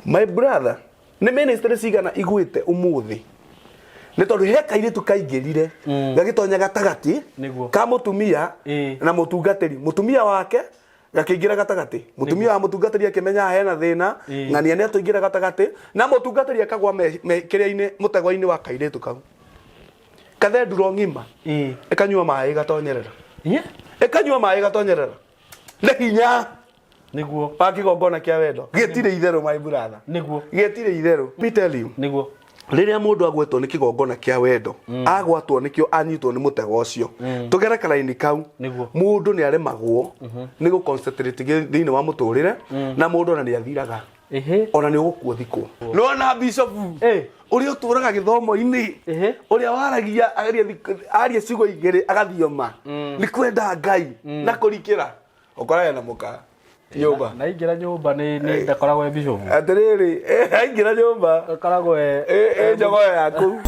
My brother, nĩ ministry cigana igwĩte umuthi. Nĩ tondũ he kairĩtu kaingĩrire gagĩtonya gatagati ka mũtumia na mũtungatĩri. Mũtumia wake gakĩingĩra gatagati. Mũtumia wa mũtungatĩri akĩmenya hena thĩna, ng'ania nĩ atũingĩra gatagati na mũtungatĩri akagwa kĩrĩa-inĩ mũtego-inĩ wa kairĩtu kau. Kathenduro ng'ima ĩkanyua maĩ gatonyerera. Ĩkanyua maĩ gatonyerera. Nĩ hinya niguo wa kĩgongona kĩa wendo. Gĩtirĩ itherũ my brother. Niguo Gĩtirĩ itherũ. Me tell you. Niguo Rĩrĩa mũndũ agwetwo nĩ kĩgongona kĩa wendo, agwatwo nĩkĩo anyitwo nĩ mũtego ũcio. Tũgerekanainĩ kau, mũndũ nĩ aremagwo nĩ gũ-concentrate thĩinĩ wa mũtũrĩre na mũndũ ona nĩ athiraga. Ona nĩ ũgũkua thikũ. Nona bishop ũrĩa ũtũraga gĩthomo-inĩ, ũrĩa waragia aria ciugo igĩrĩ agathioma. Nĩ kwenda Ngai na kũrikĩra. Ũkoraga na mũka. Nyumba. Na ingira nyumba ni ndakoragwo e bishop. Atiriri, ingira nyumba. Ndakoragwo njogo yaku.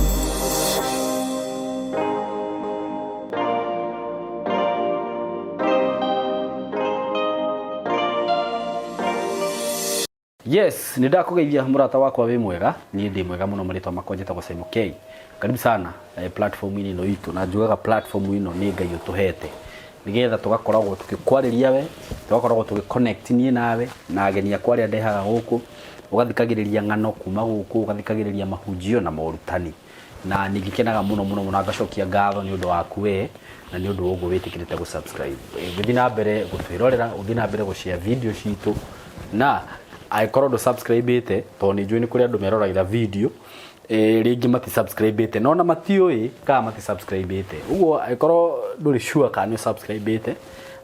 Yes, nindakugeithia murata wakwa wi mwega, ni ndi mwega muno marĩtwa makwa njĩtagwo Simon K. Karibu sana platform-inĩ ino itu, na njugaga platform ino ni Ngai ũtũhete. Nigetha tugakoragwo tukikwarĩria we, tugakoragwo tugiconnect nie nawe na ageni akwa arĩa ndehaga gũkũ, ugathikagĩrĩria ng'ano kuma gũkũ, ugathikagĩrĩria mahunjio na morutani. Na ningikenaga muno ngacokia ngatho ni ũndũ waku we na ni ũndũ ũguo wĩtĩkĩrĩte gũ-subscribe. Gĩthiĩ na mbere gũtwĩrorera, ũthiĩ na mbere gũ-share video citũ, na aikorwo ndũ-subscribe-ĩte tondũ nĩ njũĩ nĩ kũrĩ andũ meroragĩra video rĩngĩ mati-subscribe-ĩte no na matiũĩ kana mati-subscribe-ĩte. Ũguo aikorwo ndũrĩ sure kana nĩ-subscribe-ĩte,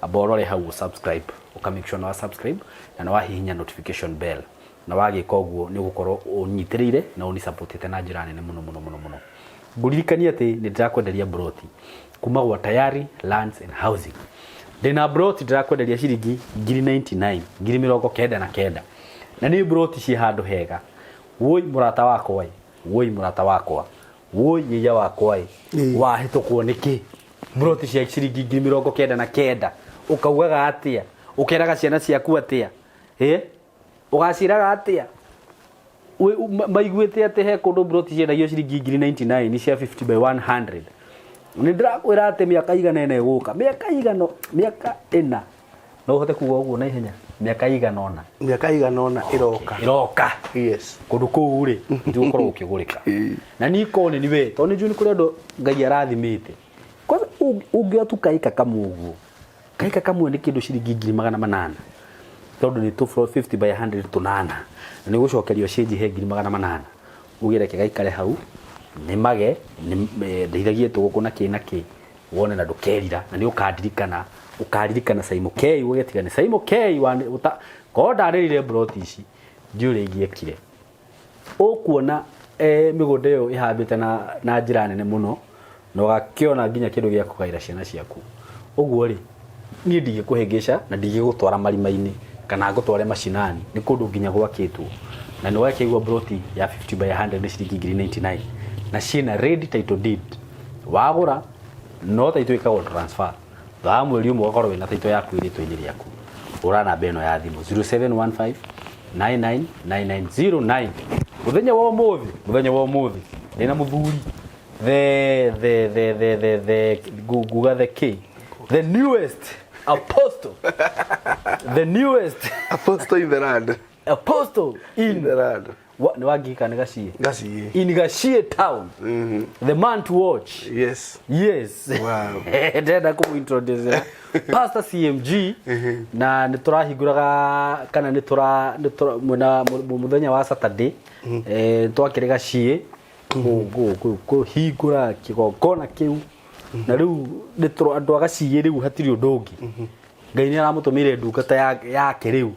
amba ũrore hau subscribe, ũka-make sure na wa-subscribe na nĩ wahihinya notification bell, na wagĩka ũguo nĩ ũgũkorwo ũnyitĩrĩire na ũni-support-ĩte na njĩra nene mũno. Ngũririkania atĩ nĩ ndĩrakwenderia broti kuma gwa Tayari Lands and Housing. Ndĩna broti ndĩrakwenderia ciringi 99, 99. Na nĩ broti ci handũ hega. Woi murata wakwa, woi murata wakwa, woi yeye wakwa, wahĩtũkwo nĩkĩ? Broti cia ciringi 99 ukaugaga atia? Ukeraga ciana ciaku atia? Ugaciraga atia? Maiguĩte atĩ he kũndũ broti ciendagio ciringi 99 ni cia 50 by 100. Nĩ ndĩrakwĩra atĩ mĩaka igana ĩna ĩgũka. Mĩaka ĩna. No ũhote kuga ũguo na ihenya? Mĩaka igana ũna iroka. Yes. Kũndũ kũu rĩ ndigũkorwo ũkĩgũrĩka. Na nĩ ikone ni we, tondũ nĩ njũĩ nĩ kũrĩ andũ Ngai arathimĩte. Kwanza ũngĩotu kaika kamwe ũguo. Kaika kamwe nĩ kĩndũ ciringi 800. Tondũ nĩ 250 by 100 tũnana. Na nĩ gũcokerio change he 800. Ũgĩreke gaikare hau. Nĩ mage ndeithagie tũgũkũ na kĩ wone na ndũkerira na nĩ ũkaririkana Simon K ũgetiga nĩ Simon K ko ndarĩrire broti ici ndiũrĩ ingĩekire. Ũkuona mĩgũnda ĩyo ĩhambĩte na njĩra nene mũno na ũgakĩona nginya kĩndũ gĩa kũgaĩra ciana ciaku. Ũguo rĩ niĩ ndigĩkũhĩngĩca na ndigĩgũtwara marima-inĩ kana ngũtware macinani, nĩ kũndũ nginya gwakĩtwo. Na nĩ wakĩigua broti ya 50 by 100 nĩ ciringi 99 na ciĩna ready title deed. Wagũra no title ĩkagwo transfer. Thaa mweri ũmwe ũgakorwo wĩna title yaku rĩtwa-inĩ rĩaku. Ũra namba ĩno ya thimũ 0715 999909. Mũthenya wa ũmũthĩ ndĩna mũthuri the newest apostle in the land. Apostle in the land. What no agika Gacie in Gacie town. The man to watch. Yes. Wow. Ndenda kumuintroduce Pastor CMG na nĩtũrahingũraga kana nĩtũra mũthenya wa Saturday twakĩrĩ Gacie kũhingũra kĩgongona kĩu na rĩu andũ a Gacie rĩu hatirĩ ũndũ ũngĩ. Ngai nĩ aramũtũmĩire ndungata yake rĩu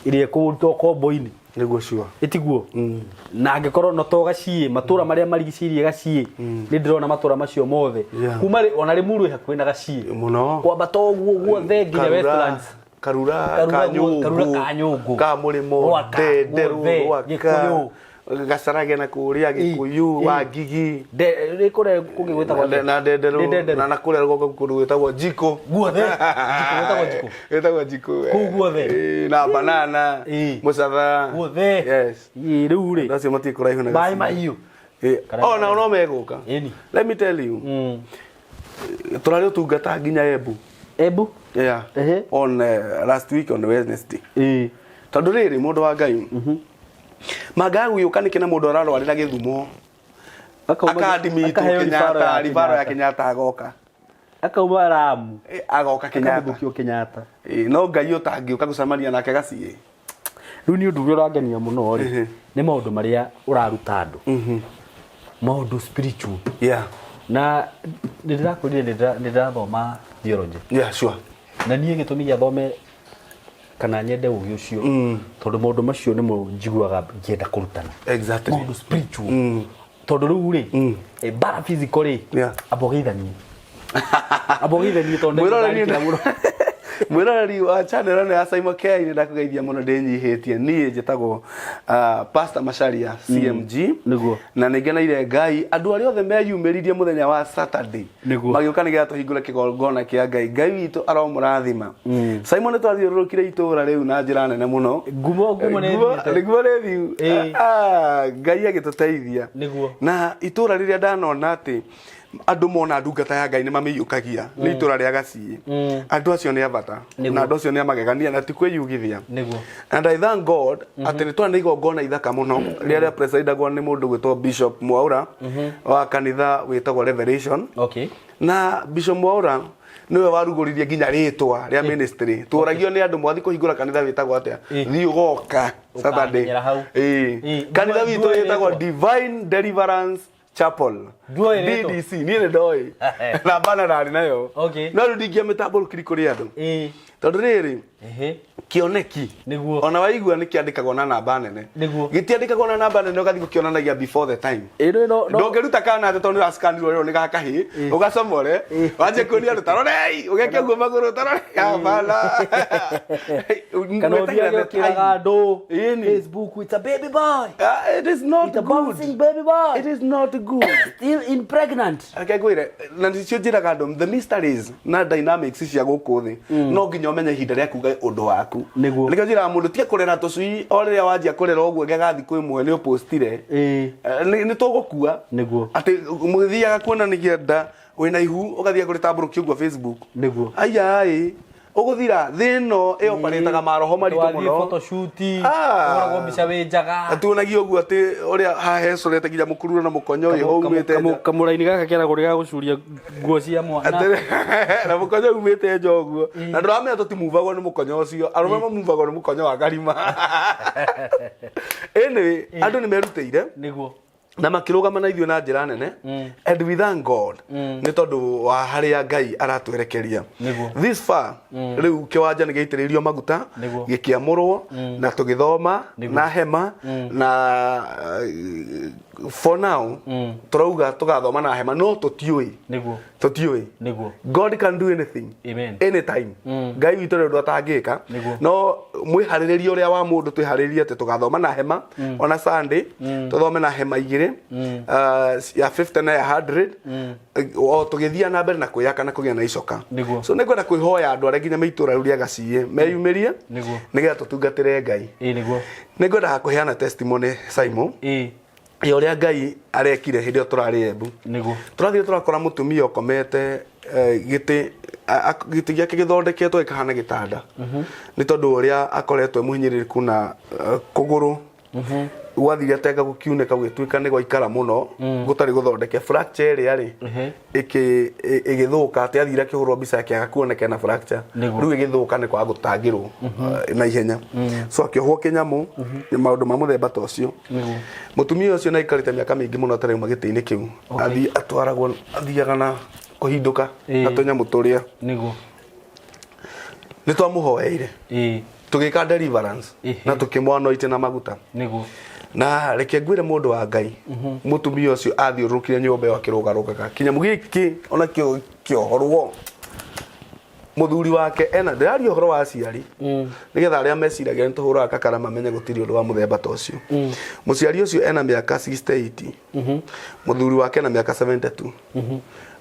ĩrĩa kũrutwo kombo-inĩ nĩguo sure itiguo na angĩkorwo no to Gacie matũra marĩa marigicĩirie Gacie nĩ ndĩrona matũra macio mothe kuma ona Limuru hakuhĩ na Gacie mũno kwamba to ũguo guothe nginya Westlands Karura Kanyũngũ ka Mũrĩmo Ndenderu Gĩkũyũ gacarage na kuria Gikuyu wa Ngigi de kore kungi gwetagwo na Ndenderu na kuria rugoko kundu gwetagwo Njiko guothe gwetagwo Njiko kuu guothe na Banana Mucatha guothe yes riu ri ndacio matikuraihu na bai maiu oh no meguka let me tell you turari utungata nginya Embu yeah on last week on Wednesday tondu riri mundu wa Ngai magagu yukani kina mundu ararwarira Githumo akadimi tu Kenyatta ribaro ya Kenyatta agoka akauma Ramu agoka Kenyatta no Ngai utangiuka gucamania nake gacie riu ni undu urangenia muno ri ni maundu maria uraruta andu maundu spiritual yeah na ndirakurire ndirathoma theology yeah sure na niĩ gĩtũmi gĩa thome kana nyende ũgĩ ũcio tondũ maũndũ macio nĩmo njiguaga ngĩenda kũrutana exactly maũndũ spiritual tondũ rĩu rĩ bara physical rĩ abogeithanie tondũ mwiroreri wa channel ya Simon K ni ndakugeithia muno ndinyihitie nie njitagwo Pastor Macharia CMG na ningenaire Ngai andu ari othe meyumiririe muthenya wa Saturday magiuka nigetha tuhingure kigongona kia Ngai witu aromurathima Simon twathiururukire itura riu na njira nene muno ngumo nethiu Ngai agituteithia na itura riria ndanona ati andu mona ndungata ya Ngai ni mamiyukagia ni itura ria Gacie andu acio ni abata na andu acio ni amagegania na ti kwiyugithia and I thank God ati ni twana igongona ithaka muno ria presidagwo ni mundu gwitwo Bishop Mwaura wa kanitha witagwo Revelation na Bishop Mwaura niwe waruguririe nginya ritwa ria ministry turagio ni andu mwathi kuhingura kanitha witagwo atia thi ugoka Saturday kanitha witu witagwo Divine Deliverance Chapel DDC ni ndoi na bana nari nayo no ndingia mitambo kuri andu tondu riri kioneki ona waigua ni kiandikagwo na namba nene gitiandikagwo na namba nene ugathi gukionanagia before the time ndongeruta kana ate tondu askanirwo rero ni gakahi ugacomore wanje kunia andu tarorei ugekia guo maguru tarorei bana kana uthia kiraga andu Facebook it's a baby boy it is not it's a bouncing baby boy it is not good still impregnant akegwire na nicio njiraga andu the mysteries na dynamics cia guku thi no nginya umenye ihinda ria kuga undu waku nikio njira mundu tie kurera tucui o riria wanjia kurera uguo gegathi kwi mwe ni upostire ni tugukua ati muthiaga kuonanagia nda wina ihu ugathia kuri tamburuki uguo Facebook ai uguthira thino iyo paretaga maroho marito muno photoshoot uragwo mbica winjaga atuonagia uguo ati uria hahecorete nginya mukurura na mukonyo uyu umite kamuraini gaka keragwo riga gucuria nguo cia mwana na mukonyo umite njoguo na nduramenya tutimuvagwo ni mukonyo ucio arume mamuvagwo ni mukonyo wa Garima anyway andu ni merutire na makirugama na ithuĩ na njĩra nene and we thank God nĩ tondũ wa harĩa Ngai aratwerekeria this far rĩu kĩwanja nĩ gĩitĩrĩrio maguta gĩkĩamũrwo na tũgĩthoma na hema na for now turauga tugathoma na hema no tutiui God can do anything anytime Ngai witũ rĩu atangĩka no mwĩharĩrĩrie ũrĩa wa mũndũ twĩharĩrĩrie ati tugathoma na hema ona Sunday tuthome na hema igĩrĩ ya 50 na ya 100 o tugithia na mbere na kwĩyaka na kũgĩa na icoka so nĩ kwenda kwĩhoya andũ arĩa nginya meitura rĩu rĩa Gacie meyumĩrie nĩgetha tũtungatĩre Ngai nĩ kwenda kũheana testimony Simon uria Ngai arekire hindi yo turari Embu turathire turakora mutumia ukomete giti giake githondeketwo ikahana gitanda ni tondu uria akoretwo muhinyiriku na kuguru wathire tenga gukiuneka gwituika ni gwaikara muno gutari guthondeke fracture ria ri igithuka ati athire kihurwo mbica yake agakuoneka na fracture riu igithuka ni kwa gutangirwo na ihenya so akiohwo kinyamu ni maundu ma muthemba ta ucio mutumia ucio na ikarite miaka mingi muno atari magite-ini kiu athi atwaragwo athiaga na kuhinduka na tunyamu turia ni twamuhoeire tugika deliverance na tukimwanoite na maguta na reke ngwire mundu wa Ngai mutumia ucio athiurukire nyumba yo akirugarugaga kinyamu giki ona kiohorwo muthuri wake ena ndirario horo wa aciari nigetha aria meciragia ni tuhuraga kakara mamenye gutiri undu wa muthemba ta ucio muciari ucio ena miaka 68 muthuri wake ena miaka 72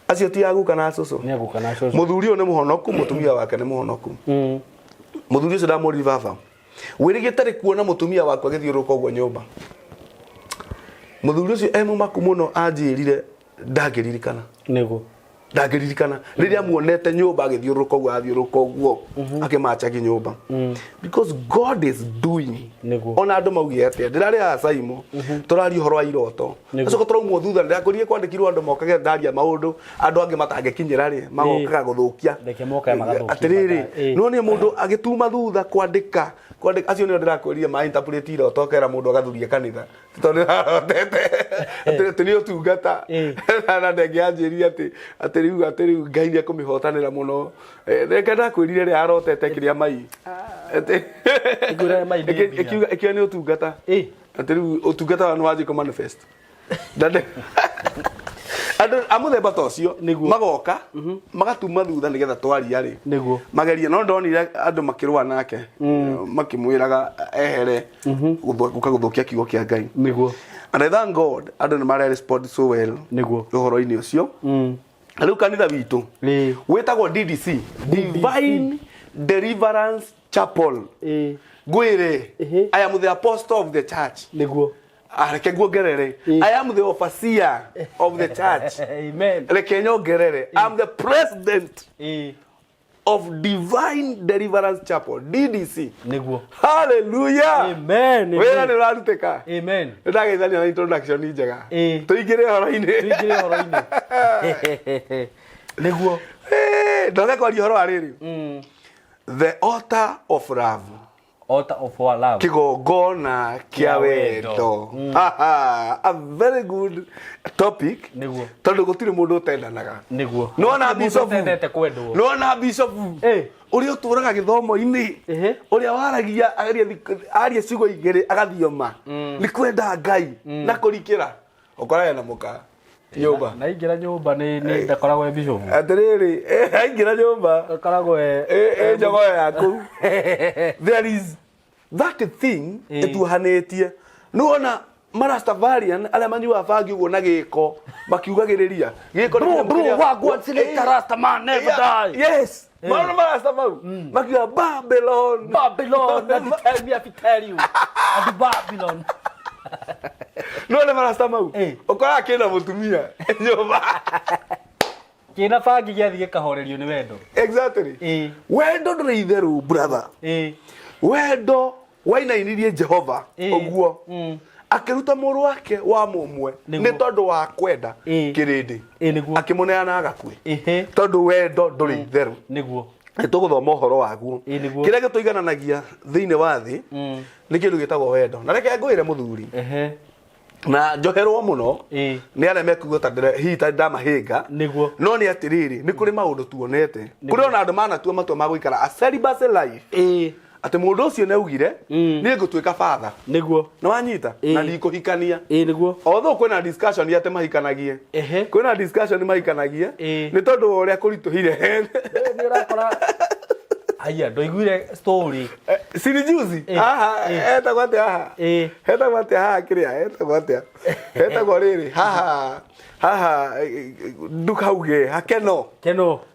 acio ti aguka na cucu ni aguka na cucu muthuri uyu ni muhonoku mutumia wake ni muhonoku muthuri ucio ndamuri baba wirigitari kuona mutumia wake agithiuruka uguo nyumba muthuri ucio mumaku muno anjirire ndagiririkana nego ndagiririkana riria muonete nyumba agithiuruka uguo akimacha nyumba because God is doing ona andu maugie atia ndirari asaimo turari horo wa iroto aco turaumwo thutha ndirakurie kwandikirwo andu mokage ndaria maundu andu angi matangikinyira ri magokaga guthukia atiriri no ni mundu agituma thutha kwandika acio ni ndirakwirire ma interpret iroto kera mundu agathuria kanitha tondu atiri ni utungata na ndengianjiria ati riu Ngai ni akumihotanira muno reke ndakwirire ri arotete kiria mai igura mai ikiwa ni utungata ati riu utungata ni waje ko manifest ndande andu amuthemba ta ucio magoka magatuma thutha nigetha twaria ri mageria no ndonire andu makirwa nake makimwiraga ehere guthukia kiugo kia Ngai and I thank God andu ni mare respond so well uhoro-ini ucio riu kanitha witu wetagwo DDC Divine Deliverance Chapel gwire I am the apostle of the church reke nguongerere I am the overseer of the church amen reke nyongerere I am the president of Divine Deliverance Chapel DDC hallelujah amen wera ni raruteka amen ndageithania na introduction njega tuigire horo-ini niguo ndoke kwaria horo ariri the altar of love kigongona kia wendo a very good topic tondu gutiri mundu utendanaga no na bishop uri uturaga githomo-ini uri waragia aria ciugo igiri agathioma ni kwenda Ngai na kurikira ukora na muka nyumba na ingira nyumba ni ndakoragwo bishop atiriri ingira nyumba ndakoragwo njogo yaku there is that thing etuhanetie nuona Marastafarian ala manyua fagi ugo na giko makiugagiriria giko bro wagwa sile rasta man never die yes Mano Marastafau makiuga Babylon tell me if tell you at Babylon no le Marastafau okora kina mutumia nyumba kina fagi giathie kahorerio ni wendo exactly wendo ndreitheru brother wendo wainainirie Jehova oguo akiruta muru wake wa mumwe ni tondu wa kwenda kirindi akimuneana agakue tondu wendo nduri theru niguo tuguthoma uhoro waguo kiria gituigananagia thiini wa thi ni kindu gitagwo wendo na reke ngwire muthuri na njoherwo muno ni aria mekuga ta hita ndamahinga no ni atiriri ni kuri maundu tuonete kuri ona andu manatua matua ma guikara a celibacy life ati mundu ucio neugire ni ngutwika father niguo no wanyita na ndikuhikania niguo although kwena discussion ate mahikanagie kwena discussion mahikanagie ni tondu uria kurituhire ni urakora aya ndoiguire story siri juzi eta gwate eta gwate kiria eta gwate eta goriri ndukauge hakeno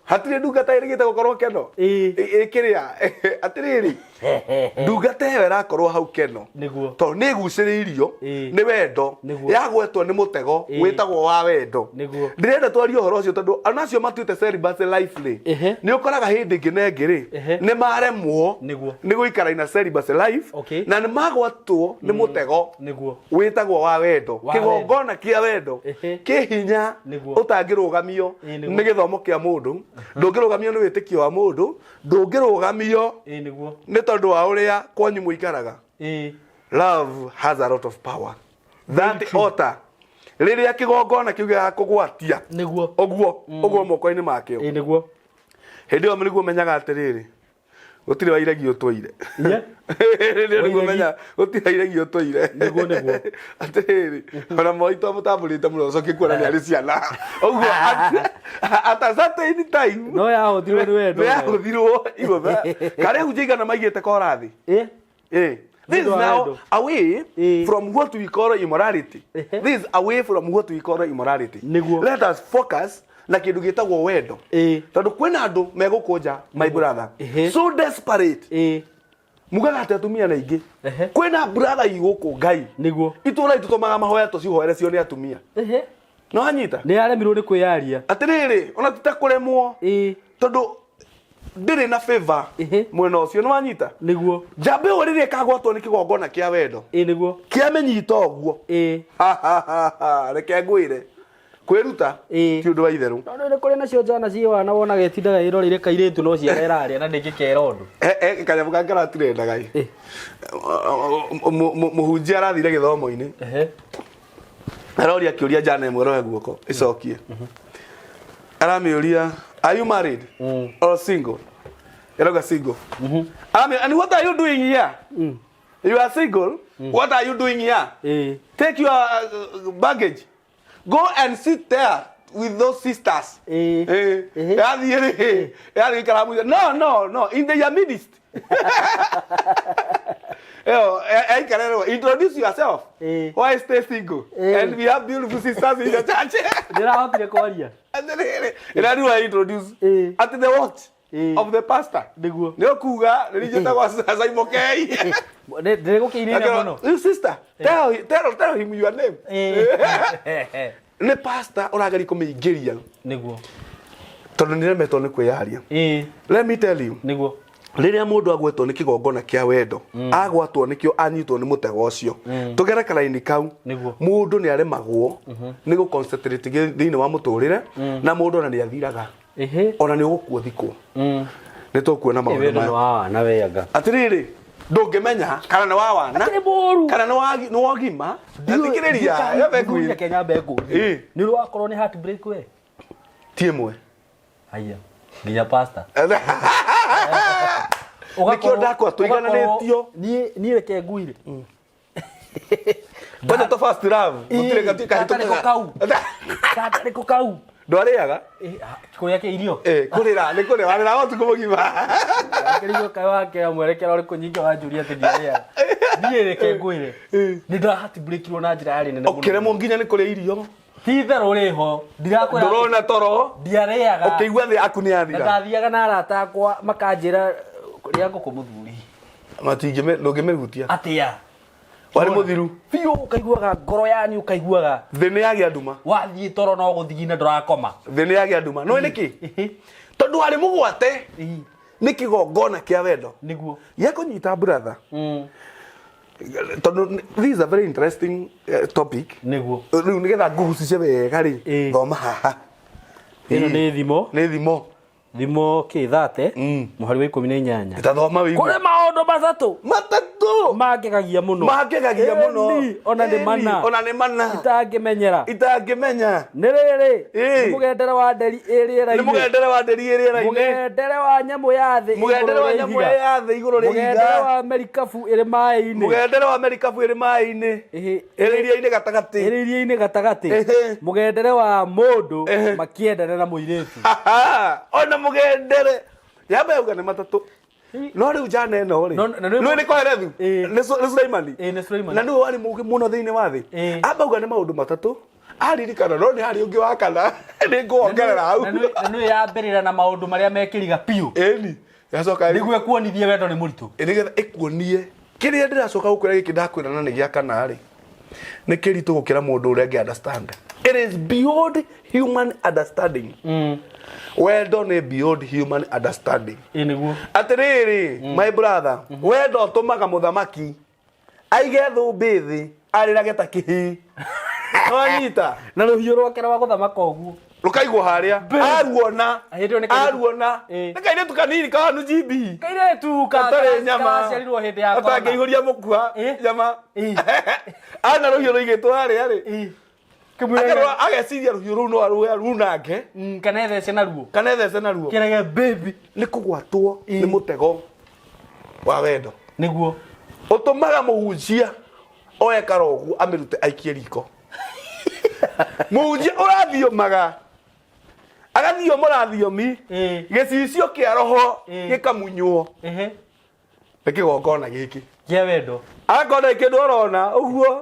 hatire ndungata irigite gukorwo keno kiria atiriri ndungata iyo irakorwo hau keno to ni guciriirio ni wendo yagwetwo ni mutego witagwo wa wendo ndirenda twario horo ucio tondu anacio matuite celibacy life ni ukoraga hindi nginengiri ni maremwo ni guikara ina celibacy life na ni magwatwo ni mutego witagwo wa wendo kigongona kia wendo kihinya utangirugamio ni githomo kia mundu ndungirugamio ni witikio wa mundu ndungirugamio ni tondu wa uria kwanyu muikaraga love has a lot of power that altar riria kigongona kiuga kugwatia oguo moko-ini makio hindi yo niguo menyaga atiriri Gutire wa iregio twaire. Ndio menya gutire iregio twaire. Niguo. Atiri ona moito mutambulite muno coke kuona ni ari ciana. Oguo ata certain time. No ya hũthirwo nĩ wendo. Ya hũthirwo igotha. Kare hujigana maigite korathi. This is now away from what we call immorality. This is away from what we call immorality. Let us focus na kindu gitagwo wendo. Tondu kwina andu megukunja my brother. So desperate. Mugaga ati atumia na ingi. Kwina brother iguku ngai. Niguo. Itura itutumaga mahoya tucihoere cio ni atumia. No anyita. Ni aremirwo ni kwiyaria. Atiriri, ona tutakuremwo. Tondu ndire na favor mwena ucio no anyita niguo jambe urire kagwatwo ni kigongona kia wendo niguo kia menyita oguo reke ngwire kwiruta ti undu wa itheru no ni kuri nacio njana ciwana wona getindaga iroreire kairitu no cia eraria na ndingikera undu kanyamu kangara tirenda gai muhunjia arathire githomo-ini aroria kiuria njana imwe roe guoko icokie aramiuria, are you married or single? You're single. And what are you doing here? You are single. What are you doing here? Take your baggage. Go and sit there with those sisters. No. In the midst. Introduce yourself. Why stay single? And we have beautiful sisters in the church. And then I introduce at the watch of the pastor. No kuga, religion was Simokei. Sister, tell him your name. The pastor or agari come Nigeria. Nego. Tonire metone kweyaria. Let me tell you. Nego. Riria mundu agwetwo ni kigongona kia wendo agwatwo nikio anyitwo ni mutego ucio tugera karaini kau mundu ni aremagwo ni gu concentrate thiini wa muturire na mundu ona ni athiraga ona ni ugukwo thiko ni tukuona maundu maya na wega atiriri ndungimenya kana ni wa wana kana ni wa gima atikiriria yebe kuya Kenya mbegu ni rwakorwo ni heartbreak we tiemwe haya nginya pastor Nikio ndakwa tuigananitio ni reke nguire bado to first love mutire katika hitoko kau ndwariaga kuria ke irio kurira ni kurira warira watu kumugima akirigo kai wake amwerekera uri kunyinga wanjuria ati ndiaria ni reke nguire ni nda heart break ro na njira yari nene muno okire munginya ni kuria irio tither uri ho ndirakwira ndorona toro ndiariaga ukiigua thi aku ni athira ndathiaga na arata akwa makanjira kuria ngoko muthuri matingime ndungimehutia atia wari muthiru biu ukaiguaga ngoro yani ukaiguaga thene yagia nduma wathii toro no guthigina ndurakoma thene yagia nduma no niki tondu ari mugwate niki gongona kia wendo niguo yakunyita brother tondu this is a very interesting topic niguo riu nigetha ngugucice wega ri thoma haha ino ni thimo kithate muhari wa 18 tathoma wigu kure maundu matatu magegagia muno ona ni mana itangimenya ni riri ni mugendere wa nderi iriera-ini mugendere wa nyamu ya thi iguru ri mugendere wa merikabu iri mai-ini iriria-ini gatagati mugendere wa mundu makiendere na muiritu ona mugendere yaba yuga ni matatu no riu jana eno ri no ni koherethu ni Sulaimani na ni wari mugi muno thiini wa thi aba uga ni maundu matatu aririkana no ni hari ungi wa kana ni nguongerera hau na ni yambirira na maundu maria mekiriga piu ni yacoka niguo kuonithie wendo ni muritu nigetha ikuonie kiria ndiracoka gukwira giki ndakwirana ni gia kana ri ni kiritu gukira mundu uria ngi understand. It is beyond human understanding. Wendo ni beyond human understanding. Atiriri, my brother, wendo tumaga muthamaki aige thumbi thi arirage ta kihi. Wanyita na ruhiu rwake rwa guthamaka uguo rukaigwo haria aruona nikaire tukanini kahanu GB kaire tu katare nyama ciarirwo hindi ya kwa atangihuria mukua nyama ana ruhiu ruigitwo haria ri kimwira ageciria ruhiu ru no runange kanethece na ruo kirege baby ni kugwatwo ni mutego wa wendo niguo utumaga muhunjia oye karogu amirute aikie riko muhunjia urathiomaga agathio mũrathiomi gĩcicio kĩa roho gĩkamunywo nĩkĩgongona gĩkĩ kĩa wendo akona kĩndũ ũrona ũguo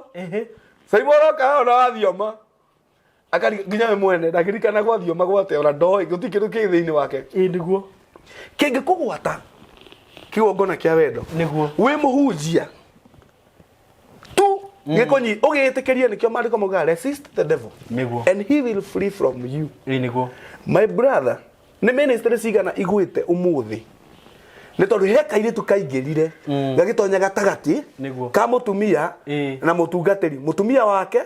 saimoroka ona wathioma akari nginya we mwene ndakirikana gwathioma gwate ona ndoĩ gũtirĩ kĩndũ kĩ thĩinĩ wake nĩguo kĩngĩkũgwata kĩgongona kĩa wendo nĩguo wĩ mũhunjia tu gĩkonyi ũgĩĩtĩkĩrie nĩkĩo maandĩko maugaga resist the devil nĩguo and he will flee from you nĩguo my brother nĩ ministry cigana igwĩte ũmũthĩ nĩ tondũ he kairĩtu kaingĩrire gagĩtonya gatagatĩ ka mũtumia na mũtungatĩri mũtumia wake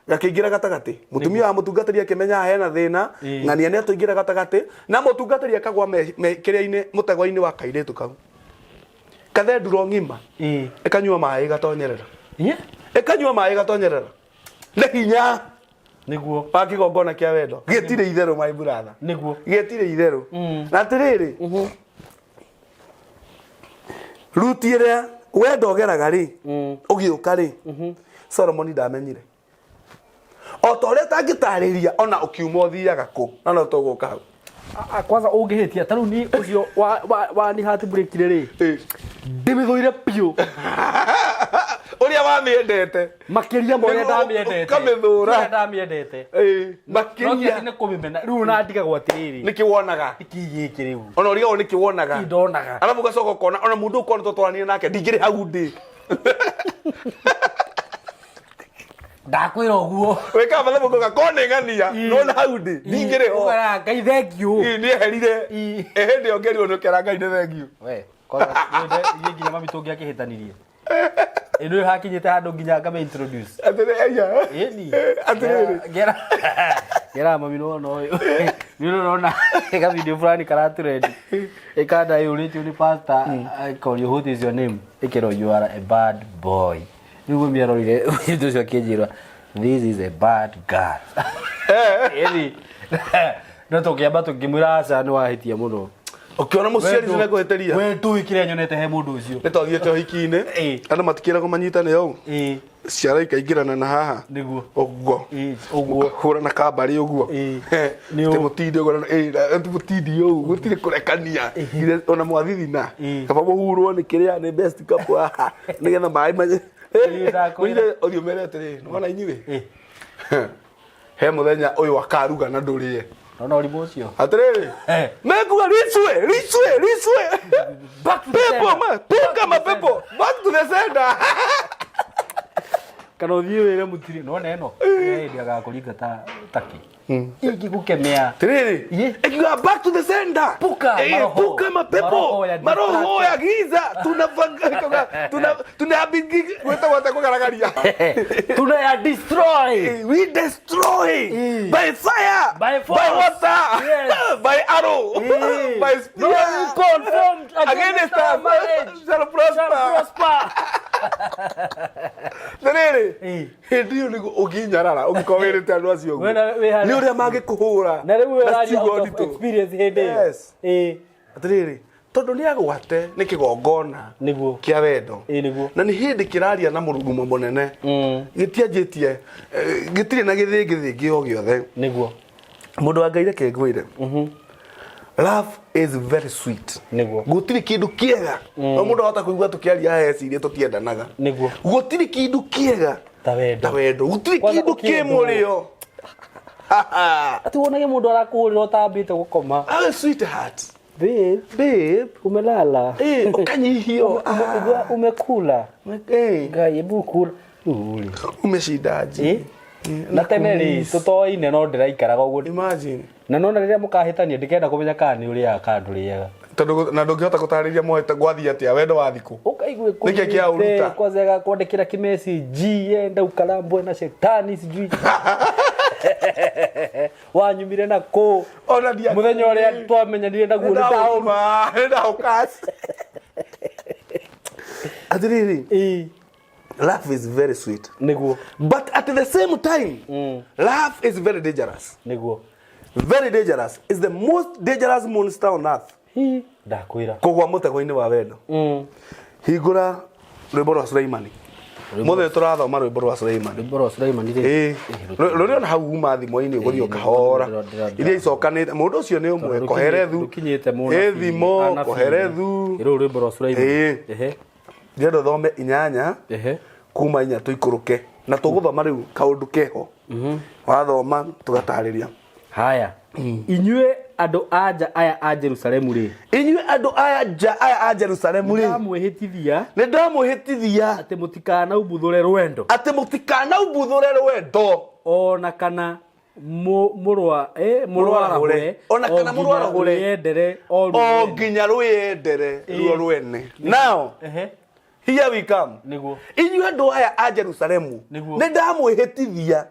gakĩingĩra gatagatĩ mũtumia wa mũtungatĩri akĩmenya hena thĩna ng'ania nĩ atũingĩra gatagatĩ na mũtungatĩri akagwa kĩrĩa-inĩ mũtego-inĩ wa kairĩtu kau kathenduro ng'ima ĩkanyua maĩ gatonyerera ĩkanyua maĩ gatonyerera nĩ hinya nĩguo wa kĩgongona kĩa wendo gĩtirĩ itherũ my brother nĩguo gĩtirĩ itherũ na atĩrĩrĩ ruti ĩrĩa wendo ũgeraga rĩ ũgĩũka rĩ Solomon ndamenyire o ta ũrĩa tangĩtarĩria ona ũkiuma ũthiaga kũ na no tũgũka hau kwanza ũngĩhĩtia ta rĩu ni ũcio wa ni heart break rĩ ndĩmĩthũire piũ ũrĩa wamĩendete makĩria mo ũrĩa ndamĩendete kamĩthũra ndamĩendete makĩria nĩ kũmĩmena rĩu na ndigagwo atĩrĩrĩ nĩkĩ wonaga gĩkĩ rĩu ona ũrigagwo nĩkĩ wonaga ndonaga arabu gacoka ũkona ona mũndũ ũkona tũtwaranire nake ndingĩrĩ hau ndĩ ndakwĩra ũguo wĩkaga mathabu ngoga kone ng'ania nona hau ndĩ ndingĩrĩ ho ngai thengiũ nĩeherire hĩndĩ ĩyo ngerirwo nĩ ũkera ngai nĩ thengiũ we iye nginya mami tũngĩakĩhĩtanirie ĩno hakinyĩte handũ nginya ngame introduce gera mami no ũyũ nĩ ũrona ga video fulani karatrend ikanda yũrĩtio nĩ pastor call you what is your name ikero you are a bad boy nĩguo mĩarorire ũndũ ũcio akĩnjĩra this is a bad girl ĩni no tũkĩamba tũkĩmwĩra aca nĩ wahĩtia mũno ukiona mũciari nĩ kũhĩtĩria we ndũĩ kĩrĩa nyonete he mũndũ ũcio nĩ tũthiĩte ũhiki-inĩ andũ matikĩragwo manyitane ũũ ciara ikaingĩrana na haha nĩguo ũguo hũra na kambari ũguo tĩmũtindi ũguo tĩmũtindi ũũ gũtirĩ kũrekania ona mwathithina kaba mũhurwo nĩ kĩrĩa nĩ best couple haha nĩgetha maĩ manye ũthiũ mere atĩrĩ nĩwona inyuĩ he mũthenya ũyũ akaruga na ndũrĩe nona ũrimũ ũcio atĩrĩrĩ mekuga ricwe pepo punga mapepo back to the center kana ũthiĩ wĩre mũtirĩ nona ĩno hĩndĩ agakũringa taki ingĩgũkemea atĩrĩrĩ ikiuga back to the center puka mapepo maroho ya giza tunabingi gwĩtagwo kũgaragaria tunaya destroy we destroy by fire by water by arrow by spear confirmed against our marriage shall prosper Nĩrĩrĩ hĩndĩ ĩyo nĩguo ũngĩnyarara ũngĩkorwo wĩrĩte andũ acio ũguo nĩ ũrĩa mangĩkũhũra na rĩu ũraria out of experience hĩndĩ ĩyo atĩrĩrĩ tondũ nĩ agwate nĩ kĩgongona kĩa wendo na nĩ hĩndĩ kĩraria na mũrurumo mũnene gĩtianjĩtie gĩtirĩ na gĩthĩngĩthĩngĩ o gĩothe mũndũ wa Ngai reke ngwĩre love is very sweet gũtirĩ kĩndũ kĩega no mũndũ ahota kũigua tũkĩaria heciria tũtiendanaga gũtirĩ kĩndũ kĩega ta wendo gũtirĩ kĩndũ kĩ mũrĩo ati wonage mũndũ arakũhũrĩra ũtambĩte gũkoma sweetheart babe umelala ukanyihio umekula Ngai hebu kula umeshindaje na tene rĩ tũtoine no ndĩraikaraga ũguo imagine na nona rĩrĩa mũkahĩtania ndĩkenda kũmenya kana nĩ ũrĩa kandũrĩaga tondũ na ndũngĩhota gũtarĩria mohete gwathi atĩa wendo wa thikũ ũkaigua nĩkĩ kĩa uruta kwanza kwandĩkĩra kĩmessage enda ukalambwe na shetani sijui wanyumire na kũ ona dia mũthenya ũrĩa twamenyanire naguo nĩ ndaũkasi atĩrĩrĩ love is very sweet but at the same time love is very dangerous very dangerous is the most dangerous monster on earth ndakwĩra kũgwa mũtego-inĩ wa wendo hingũra rwĩmbo rwa Sulaimani mothe tũrathoma rwĩmbo rwa Sulaimani rũrĩ ona hau uma thimo-inĩ ũgũthiĩ ũkahora iria icokanĩte mũndũ ũcio nĩ ũmwe Koherethu thimo Koherethu rũu rwĩmbo rwa Sulaimani ndĩrenda thome 8 kuma 4 tũikũrũke na tũgũthoma rĩu kaũndũ keho wathoma tũgatarĩria haya inyuĩ andũ anja aya a Jerusalemu rĩ inyuĩ andũ anja aya a Jerusalemu rĩ nĩndamwĩhĩtithia atĩ mũtikanaumbuthũre rwendo ona kana mũrwarahũre rwĩendere o nginya rwĩendere ruo rwene now here we come inyuĩ andũ aya a Jerusalemu nĩndamwĩhĩtithia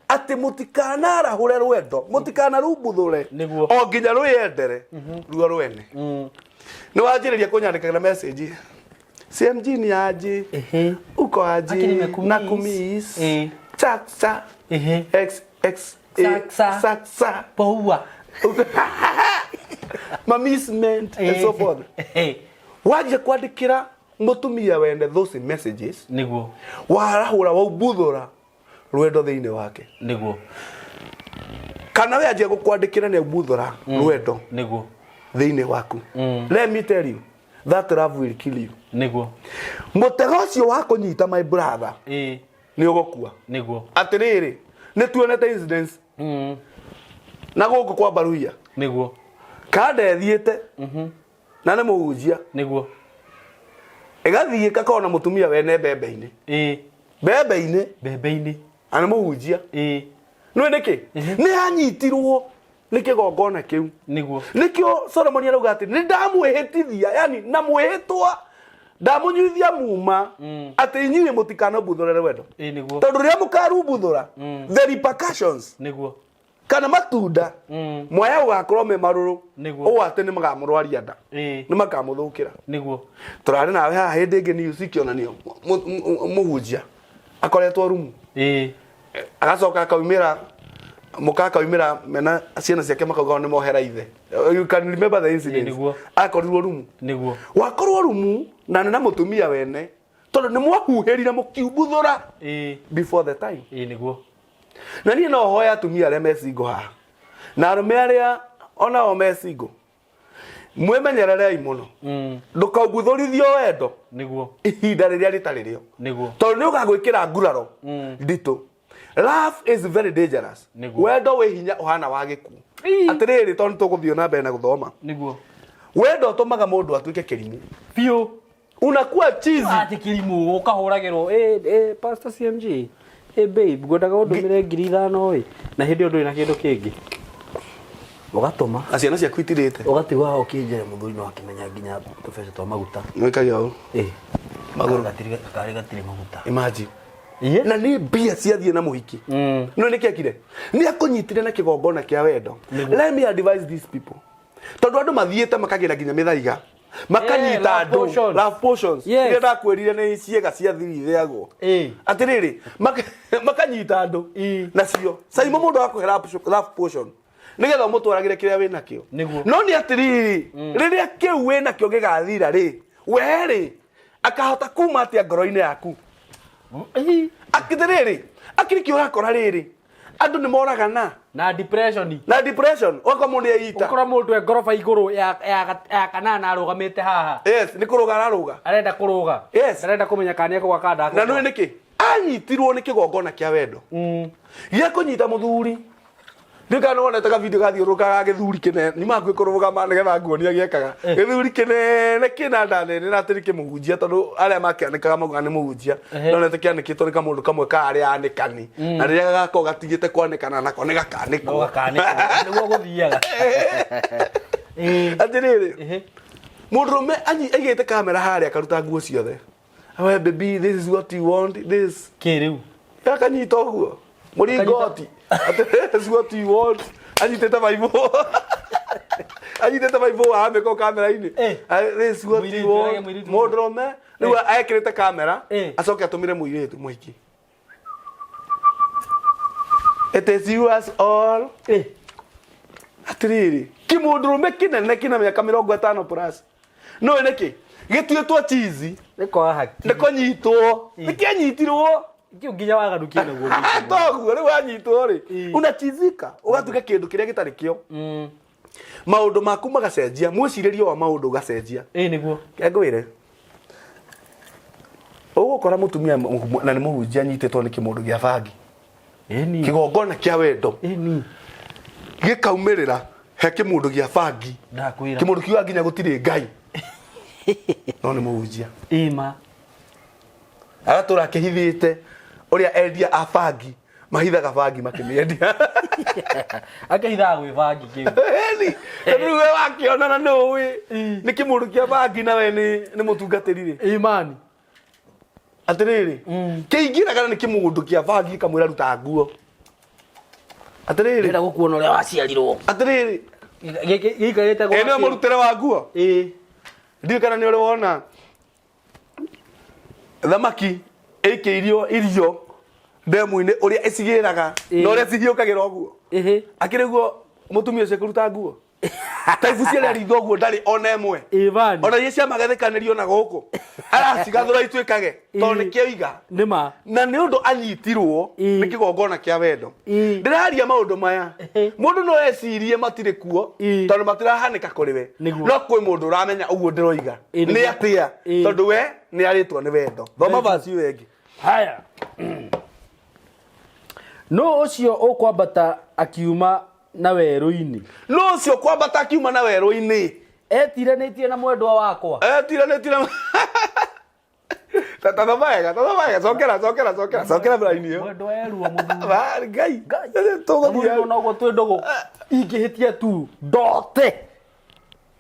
atĩ mũtikanarahũre rwendo mũtikanarumbuthũre o nginya rwĩendere ruo rwene nĩ wanjĩrĩria kũnyandĩkagĩra message CMG ni aje uko aje na kumis cha x saksa poua mamisment and so forth waje kwandĩkĩra mutumia wende those messages niguo warahura waubuthura rwendo thĩinĩ wake niguo kana we aje gũkwandĩkĩra nĩ aubuthura rwendo niguo thĩinĩ waku let me tell you that love will kill you niguo mutego ũcio wa kũnyita my brother nĩ ũgũkua niguo atĩrĩrĩ nĩ tuonete incidents na gũkũ kwa Baruhia niguo kada ethiĩte na nĩ mũhunjia niguo egathiĩ kakona mutumia wene mbembe-inĩ mbembe-inĩ ana mũhunjia nĩ nĩkĩ nĩ anyitirwo nĩ kĩgongona kĩu niguo nĩkĩo Solomon arauga atĩ nĩ ndamwĩhĩtithia yani na mwĩhĩtwa ndamunyuithia muma atĩ inyuĩ mũtikanambuthũre rwendo niguo tondũ rĩrĩa mũkarumbuthũra the repercussions niguo kana matunda moya ũgakorwo me marũrũ ũũ atĩ nĩ magamũrwaria nda nĩ makamũthũkĩra niguo tũrarĩ nawe haha hĩndĩ ĩngĩ news ikĩonanio mũhunjia akoretwo rumu agacoka akaumĩra mũkakaumĩra mena ciana ciake makauga nĩ mohera ithe you can remember the incident akorirwo rumu niguo wakorwo rumu na nĩ na mũtumia wene tondũ nĩ mwahuhĩrire mũkiumbuthũra before the time niguo na niĩ no hoya atumia arĩa mecingo haha na arũme arĩa onao mecingo mwĩmenyererei mũno ndũkaumbuthũrithio wendo niguo ihinda rĩrĩa rĩtarĩ rĩo niguo tondũ nĩ ũgagwĩkĩra nguraro nditũ love is very dangerous wendo wĩ hinya ũhana wa gĩkuũ atĩrĩrĩ tondũ tũgũthiĩ na mbere na gũthoma niguo wendo ũtũmaga mũndũ atuĩke kĩrimũ biũ unakuwa chizi kĩrimũ ũkahũragĩrwo Pastor CMG babe ngwendaga ũndũmĩre 5,000 na hĩndĩ ũndũ na kĩndũ kĩngĩ ũgatũma ciana ciaku itirĩte ũgatigwa hao kĩnjere mũthuri no akĩmenya nginya tũbeca twa maguta mwĩkagia ũũ magũrũ gatirĩ maguta imagine na nĩ mbia ciathiĩ na mũhiki no nĩ kĩakire nĩ akũnyitire na kĩgongona kĩa wendo let me advise these people tondũ andũ mathiĩte makagĩra nginya mĩthaiga makanyita andũ love potions iria ndakwĩrire nĩ ciĩga cia thiri ithĩagwo atĩrĩrĩ makanyita andũ nacio caimo mũndũ akũhe love potion nĩgetha ũmũtwaragĩre kĩrĩa wĩ nakĩo no nĩ atĩrĩrĩ rĩrĩa kĩu wĩ nakĩo gĩgathira rĩ werĩ akahota kuma atĩa ngoro-inĩ yaku akĩrĩrĩ akĩrĩkĩ ũrakora rĩrĩ andũ nĩ moragana na depression wako mũndũ eita ukora mũndũ ngoroba igũrũ ya kanana arũgamĩte haha nĩ kũrũga ararũga arenda kũrũga arenda kũmenya kana nĩekũgwa kanda na nĩ nĩkĩ anyitirwo nĩ kĩgongona kĩa wendo gĩa kũnyita mũthuri ndikana wonete ka video gathiũrũkaga gĩthuri kĩnene nĩ makũĩ kũrũgama nĩgetha nguonia gĩekaga gĩthuri kĩnene kĩna nda nene na atĩrĩ kĩmũhunjia tondũ arĩa makĩanĩkaga mauga nĩ mũhunjia nonete kĩanĩkĩtwo nĩ kamũndũ kamwe ka arĩa anĩkani na rĩrĩa gakorwo gatigĩte kwanĩkana nako nĩ gakanĩkwo nĩguo gũthiaga atĩrĩrĩ mũndũrũme aigĩte kamera harĩa akaruta nguo ciothe we baby this is what you want this kĩrĩu akanyita ũguo mũringoti this is what you want anyitete Bible anyitete Bible ameko kamera-inĩ this is what you want mũndũrũme rĩu ekĩrĩte kamera acoke atũmĩre mũirĩtu mũhiki it is yours all atĩrĩrĩ kĩmũndũrũme kĩnene kĩna mĩaka 50 plus no nĩkĩ gĩtuĩtwo cheese nĩko haki nĩko nyitwo nĩkĩanyitirwo kĩu nginya wagarukia naguo toguo rĩu wanyitwo rĩ unachizika ũgatuĩka kĩndũ kĩrĩa gĩtarĩ kĩo maũndũ maku magacenjia mwĩcirĩrio wa maũndũ ũgacenjia nĩguo ngwĩre ũgũkora mũtumia na nĩ mũhunjia anyitĩtwo nĩ kĩmũndũ gĩa bangi kĩgongona kĩa wendo gĩkaumĩrĩra he kĩmũndũ gĩa bangi kĩmũndũ kiuga nginya gũtirĩ Ngai no nĩ mũhunjia agatũra akĩhithĩte ũrĩa endia a bangi mahithaga bangi makĩmĩendia akĩhithaga gwĩ bangi kĩu rĩu we wakĩonana nĩ ũĩ nĩ kĩmũndũ kĩa bangi nawe nĩ mũtungatĩri rĩ atĩrĩrĩ kĩingĩraga nĩ kĩmũndũ kĩa bangi kamwĩra ruta nguo atĩrĩrĩ ndĩrenda gũkuona ũrĩa waciarirwo atĩrĩrĩ gĩikarĩte gwa nĩ mũrutĩre wa nguo ndiũ kana nĩ ũrĩ wona thamaki ĩikĩirio irio ndemu-inĩ ũrĩa ĩcigĩraga na ũrĩa cihiũkagĩra ũguo akĩrĩguo mũtumia ũcio kũruta nguo taibu ciarĩa ritho ũguo ndarĩ ona ĩmwe ona iria ciamagethĩkanĩrio na gũkũ aracigathũra ituĩkage tondũ nĩkĩoiga na nĩ ũndũ anyitirwo nĩ kĩgongona kĩa wendo ndĩraria maũndũ maya mũndũ no ecirie matirĩ kuo tondũ matirahanĩka kũrĩ we no kwĩ mũndũ ũramenya ũguo ndĩroiga nĩ atĩa tondũ we nĩ arĩtwo nĩ wendo thoma vaci ĩyo ĩngĩ haya no ũcio ũkwambata akiuma na werũ-inĩ no ũcio kwambata akiuma na werũ-inĩ etiranĩtie na mwendwa wakwa etiranĩtie na Tazama wega cokera braini yo mwendwa erua mũthuri Ngai tũgũthiĩ na ũguo twĩ ndũgũ ingĩhĩtia tu ndote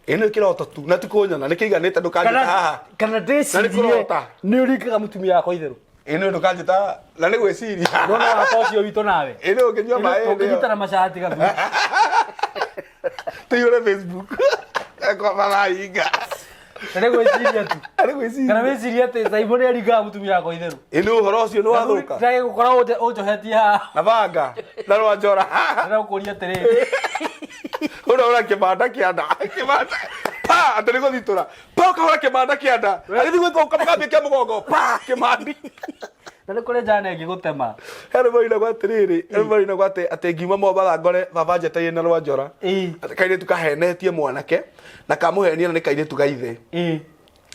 ĩno kĩroto tu na tikũnyona nĩkĩiganĩte ndũkanjĩta haha kana ndĩcirie nĩ ũringaga mũtumia wakwa itherũ ĩno ndũkanjĩta na nĩ gwĩciria ndona wakwa ũcio witũ nawe ĩno ũngĩnyua maĩ ũngĩnyitana macati gaku tũihũre Facebook kwa marainga nĩ gwĩciria tu kana wĩciria atĩ Simon nĩ aringaga mũtumia wakwa itherũ ĩno ũhoro ũcio nĩ wathũka ndagĩ gũkorwo ũnjohetie haha na banga na rwanjora ndĩrakũria atĩrĩrĩ ũrora kĩmanda kĩanda kĩmanda pa atĩ nĩ gũthitũra pa ũkahũra kĩmanda kĩanda agĩthiĩ gwĩka ũkamũgambia kĩa mũgongo pa kĩmandi na nĩ kũrĩ njana ĩngĩ gũtema everybody na gwatĩrĩrĩ everybody na gwate atĩ ngiuma Mombatha ngore baba njeteire na rwanjora kairĩtu kahenetie mwanake na kamũhenia na nĩ kairĩtu gaithe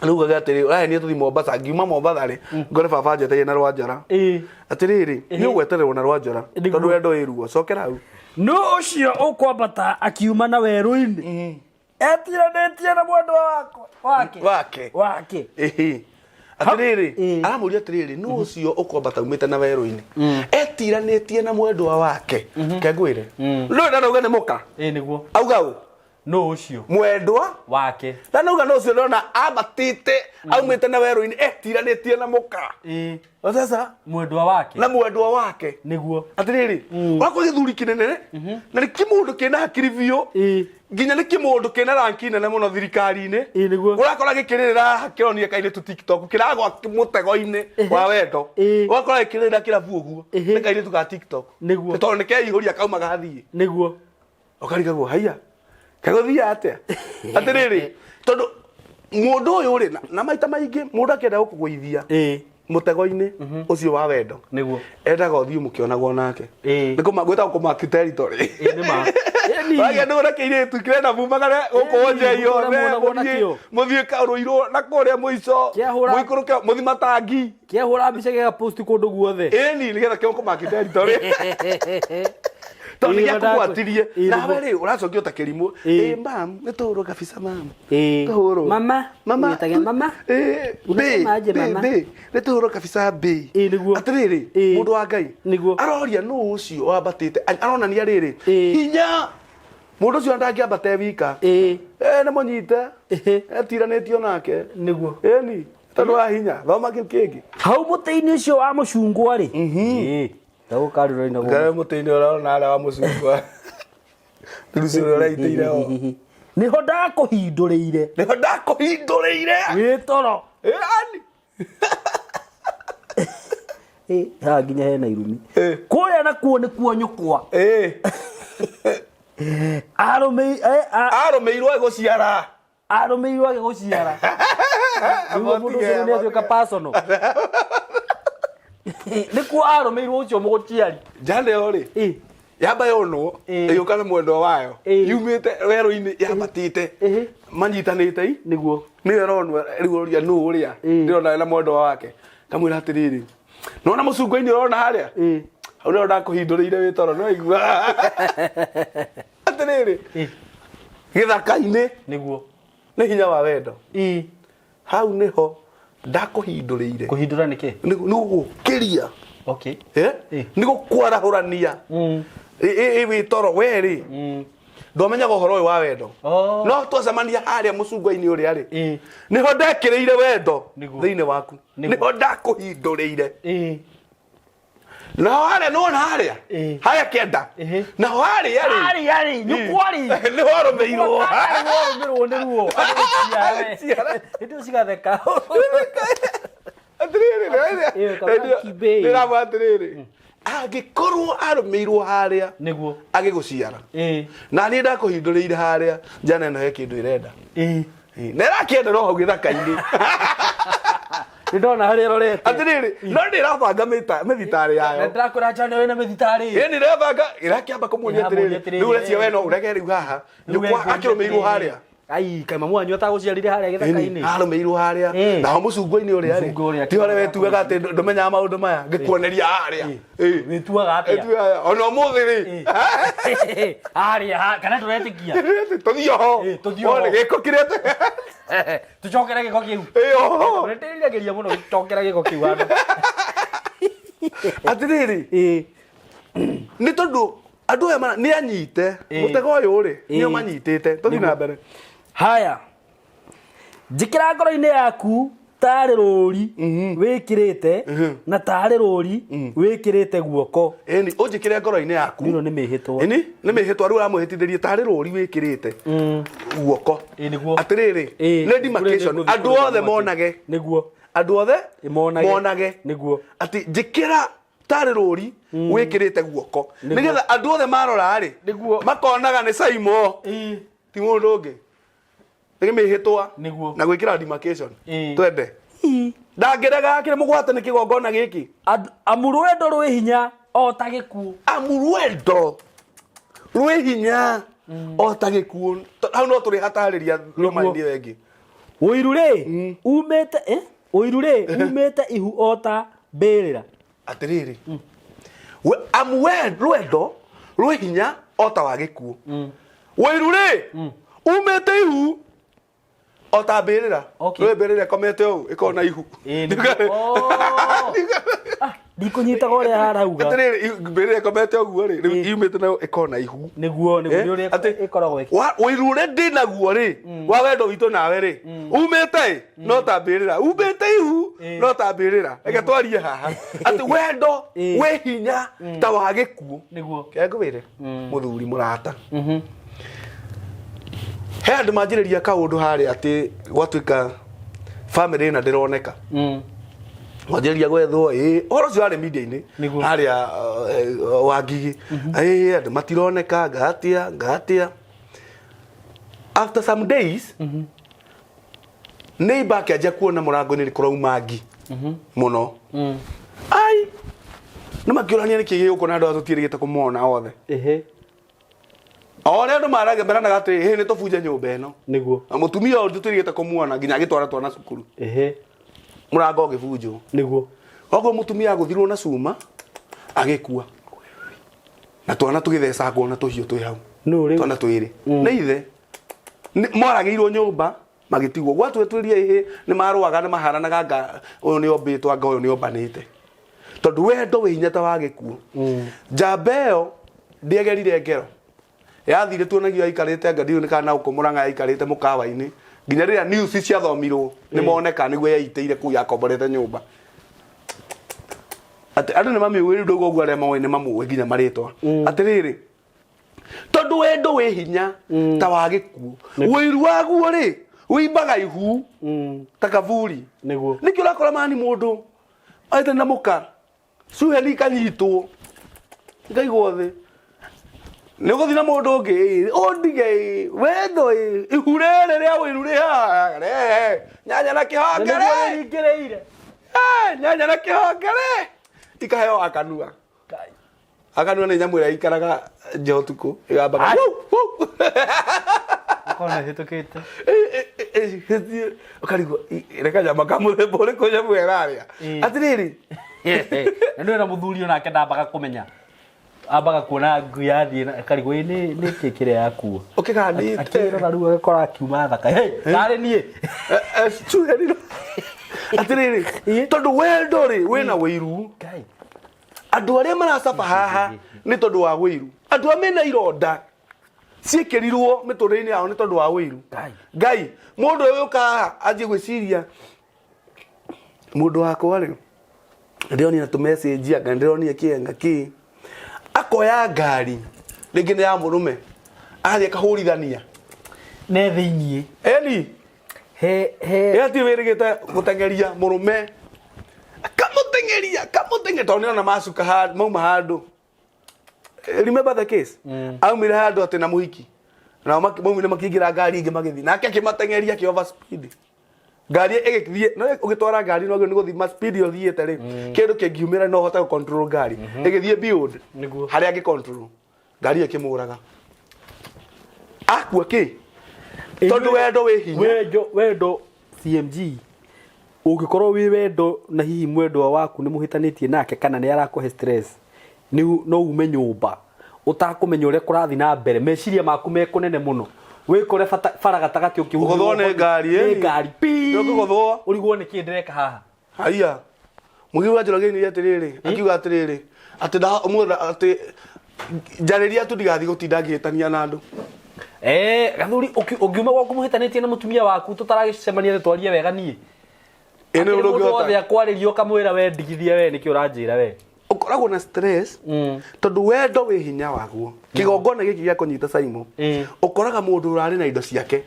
rĩu gagĩ atĩrĩ ũrahenia tũthiĩ Mombatha ngiuma Mombatha rĩ ngore baba njeteire na rwanjora atĩrĩrĩ nĩ ũgwetererwo na rwanjora tondũ wendo wĩruo cokera hau no ũcio ũkwambata akiuma na werũ-inĩ etiranĩtie na mwendwa wake atĩrĩrĩ aramũria atĩrĩrĩ no ũcio ũkwambata umĩte na werũ-inĩ etiranĩtie na mwendwa wake kengwĩre no ndanauga nĩ mũka nĩguo auga ũ no ũcio mwendwa wake ndanauga no ũcio ndona ambatĩte aumĩte na werũ-inĩ etiranĩtie na mũka sasa mwendwa wake na mwendwa wake nĩguo atĩrĩrĩ wakwa gĩthuri kĩnene na nĩ kĩmũndũ kĩna hakiri biũ nginya nĩ kĩmũndũ kĩna ranki nene mũno thirikari-inĩ ũrakora gĩkĩrĩrĩra kĩronia kairĩtu TikTok kĩragwa mũtego-inĩ wa wendo ũgakora gĩkĩrĩrĩra kĩrabu ũguo nĩ kairĩtu ga TikTok tondũ nĩ keihũria kauma gathiĩ nĩguo ũkarigagwo haiya kagũthiĩ atĩa atĩrĩrĩ tondũ mũndũ ũyũ rĩ na maita maingĩ mũndũ akĩenda gũkũgũithia mũtego-inĩ ũcio wa wendo nĩguo endaga ũthiĩ mũkĩonagwo nake gwĩtagwo kũmaki territory wagĩa ndũgũra kĩirĩtu kĩrenda mumagare gũkũ nja yothe mũthiĩ karũirwo na kũrĩa mũico mũikũrũke mũthi matangi kĩahũra mbica gĩgapost kũndũ guothe ĩni nĩgetha kĩo kũmaki territory tondũ nĩgĩakũgwatirie nawe rĩ ũracokio ta kĩrimũ mam nĩtũhũrwo kabisa mam tũhũrwo mama nĩtũhũrwo kabisa mbĩ atĩrĩrĩ mũndũ wa Ngai aroria nũ ũcio wambatĩte aronania rĩrĩ hinya mũndũ ũcio ndangĩambata e wika nĩ mũnyite etiranĩtio nake nĩguo ĩni tondũ wa hinya thoma kĩngĩ hau mũtĩ-inĩ ũcio wa mũcungwa rĩ Tawukariro Ngare mũtĩ-inĩ ũrona arĩa wa mũcungwa Rusi ũraitĩire ho Niho ndakũhindũrĩire wĩ toro ha nginya hena irumi kũrĩa nakuo nĩkuo nyũkwa arũmĩirwo agĩgũciara Nĩguo mũndũ ũcio nĩ atuĩka personal. Nĩkuo arũmĩirwo ũcio mũgũciari. Njane rĩ. Yamba yonwo ĩgĩũka na mwendwa wayo. Yumĩte werũ-inĩ yambatĩte. Manyitanĩte nĩguo. Nĩwe ronwo rĩu ũria nũ ũrĩa. Ndĩrona na mwendwa wake. Kamwĩra atĩrĩrĩ. Nona mũcungwa-inĩ ũrona harĩa? Hau nĩho ndakũhindũrĩire wĩ toro nĩ waigua. Atĩrĩrĩ. Gĩthaka-inĩ nĩguo. Nĩ hinya wa wendo. Hau nĩho ndakũhindũrĩire. Kũhindũra nĩkĩ? Nĩ gũkĩria. Okay. Nĩ gũkwarahũrania. Wĩ toro werĩ. Ndomenyaga ũhoro ũyũ wa wendo. No twacemania harĩa mũcungwa-inĩ ũrĩa rĩ. Nĩho ndekĩrĩire wendo thĩinĩ waku. Nĩho ndakũhindũrĩire. Naho harĩa nĩwona harĩa. Harĩa kĩenda. Naho harĩa rĩ. Harĩa nyũkwari. Nĩho arũmĩirwo. Arũmĩirwo nĩruo. Nĩndio cigatheka. Ndĩramwĩra atĩrĩrĩ. Angĩkorwo arũmĩirwo harĩa nĩguo agĩgũciara na niĩ ndakũhindũrĩire harĩa njana ĩno he kĩndũ ĩrenda na ĩrakĩenda no hau gĩthaka-inĩ ndona harĩa ĩrorete atĩrĩrĩ no ndĩrabanga mĩthitarĩ yayo ndĩrakũra njana ĩyo ĩna mĩthitarĩ ĩĩ nĩrabanga ĩrakĩamba kũmuonia atĩrĩrĩ rĩu ũreciria we no ũrege rĩu haha nyũkwa akĩrũmĩirwo harĩa ai kai mamu wanyu atagũciarire harĩa gĩthaka-inĩ arũmĩirwo harĩa naho mũcungwa-inĩ ũrĩa rĩ ti ũrĩa wetuaga atĩ ndũmenyaga maũndũ maya ngĩkuoneria harĩa wĩtuaga atĩa ona ũmũthĩ rĩ harĩa kana tũretĩkia tũthiĩ ho gĩko kĩrĩa tũcokere gĩko kĩu ũreteriragĩria mũno gĩcokera gĩko kĩu andũ atĩrĩrĩ nĩ tondũ andũ aya nĩ anyite mũtego ũyũ rĩ nĩo manyitĩte tũthiĩ na mbere. Haya, njĩkĩra ngoro-inĩ yaku tarĩ rũri wĩkĩrĩte na tarĩ rũri wĩkĩrĩte guoko. Ĩni ũnjĩkĩre ngoro-inĩ yaku. Ĩno nĩ mĩhĩtwa. Ĩni nĩ mĩhĩtwa rĩu aramũhĩtithĩrie tarĩ rũri wĩkĩrĩte guoko. Atĩrĩrĩ nĩ demarcation andũ othe monage. Nĩguo. Andũ othe monage. Nĩguo. Atĩ njĩkĩra tarĩ rũri wĩkĩrĩte guoko. Nĩgetha andũ othe marora rĩ makonaga nĩ Saimo. Ti mũndũ ũngĩ. Nĩ mĩhĩtwa na gwĩkĩra demarcation. Twende. Ndangĩrega kĩrĩ mũgwate nĩ kĩgongona gĩkĩ. Amurwendo rwĩ hinya o ta gĩkuũ. Amurwendo rwĩ hinya o ta gĩkuũ. Hau no tũrĩ hatarĩria rũmaindie wengĩ. Ũiru rĩ umĩte ũiru rĩ umĩte ihu o ta mbĩrĩra. Atĩrĩrĩ. Amurwendo rwĩ hinya o ta wa gĩkuũ. Ũiru rĩ umĩte ihu o ta mbĩrĩra. Rwĩ mbĩrĩra ĩkomete ũũ ĩkona ihu. Ndikũnyitaga ũrĩa harauga. Atĩrĩrĩ mbĩrĩra ĩkomete ũguo rĩ rĩu yumĩte nayo ĩkona ihu. Nĩguo ũrĩa ĩkoragwo ũiru ũrĩa ndĩ naguo rĩ wa wendo witũ nawe rĩ umĩte no ta mbĩrĩra umĩte ihu no ta mbĩrĩra reke twarie haha atĩ wendo wĩ hinya ta wa gĩkuũ. Nĩguo kengũwĩre mũthuri mũrata he andũ manjĩrĩria kaũndũ harĩa atĩ gwatuĩka family ĩna ndĩroneka wanjĩrĩria gwethwo ũhoro ũcio warĩ media-inĩ harĩa Wangigi andũ matironeka ngatia after some days neighbor akĩanjia kuona mũrango-inĩ kũrauma ngi mũno ai nĩ makĩũrania nĩkĩ gĩgũkũ na andũ aya tũtiĩrĩgĩte kũmona othe Ore andũ marage meranaga atĩ nĩ tũbunje nyũmba ĩno. Nĩguo. Mũtumia ũyũ tũtirigĩte kũmuona nginya agĩtwara twana cukuru. Mũrango ũgĩbunjwo. Nĩguo. Koguo mũtumia agũthirwo na cuma agĩkua. Na twana tũgĩthecangwo na tũhiũ twĩ hau. Twana twĩrĩ. Nĩ ithe. Moragĩirwo nyũmba magĩtigwo. Gwatwetweria nĩ marũaga nĩ maharanaga ũyũ nĩ ombĩtwo anga ũyũ nĩ ombanĩte. Tondũ wendo wĩ hinya ta wa gĩkuũ. Njamba ĩyo ndĩagerire ngero. Yathire tuonagia aikarĩte ngadio nĩ kana ũkomũranga aikarĩte mũkawa-inĩ nginya rĩrĩa news ciathomirwo nĩ moneka nĩguo yaitĩire kuu yakomborete nyũmba. Atĩ andũ nĩ mamĩũĩ rĩu ũguo arĩa maũĩ nĩ mamũĩ nginya marĩtwa. Atĩrĩrĩ tondũ wendo wĩ hinya ta wa gĩkuũ wĩiru waguo rĩ wĩimbaga ihu ta kaburi. Nĩkĩo ũrakora mani mũndũ aite na mũka cuheni kanyitwo ngaigwo thĩ nä gå thiä na må ndå å ngä å ndige wendo ihurä ria wä ru rä haga nyanya na kä hongere nyanya na kä hongere ikaheo akanua akanua nä nyamå ä rä a ikaraga nja å tukå ä gambaga ukarigwo reka nyama kamå themba å rä kå nyamå ä rarä a atä rä rä nä na må thuri onake ndambaga kå menya ambaga kuona ngui yathiä akarigwo nä kä kä rä a yakuo å kä gandä akirora rä u agakora akiuma thaka narä niä atä rä rä tondå wendo rä wä na wä iru andå arä a maracaba haha nä tondå wa wä iru andå a mena ironda ciäkä rirwo mä tå rä inä yao nä tondå wa wä iru ngai må ndå å yå kaha anjie gwä ciria må ndå wakwa rä ndä ronia tå message anga ndä ronia kä enga kä akoya ngari rä ngä nä ya må rå me athiä akahårithania ne thä iniä eni atie wä rä gä te gå tengeria må rå me kamå tengeria tondå nä ona macuka mauma handå remember the case aumire handå atä na må hiki nao maumire makä ingä ra ngari ingä magä thiä nake akä matengeria kä over speed ngari ĩgĩthiĩ no ũgĩtwara ngari no nĩ gũthima speed yo thiĩte rĩ kĩndũ kĩngiumĩra no ũhote control ngari ĩgĩthiĩ build harĩa angĩ control ngari ĩkĩmũraga akua kĩ tondũ wendo wĩ hinya wendo CMG ũngĩkorwo wĩ wendo na hihi mwendwa waku nĩ mũhĩtanĩtie nake kana nĩ arakũhe stress no ume nyũmba ũtakũmenya ũrĩa kũrathiĩ na mbere meciria maku mekũnene mũno wikore bara gatagati ukihuthwo ni ngari ngari pi ukiguthwo urigwo ni kindireka haha haiya mugiu ajurage ni atiriri akiuga atiriri ati da umutha ati njariria tu ndigathi gutinda ngihitania na andu gathuri ungiuma gwaku muhitanitie na mutumia waku tutaragicemania twarie wega nie ene urugota ya kwaririo kamwira we ndigithie we niki uranjira we ukoragwo na stress tondu wendo wi hinya waguo kigongona giki gya kunyita Simon ukoraga mundu urari na indo ciake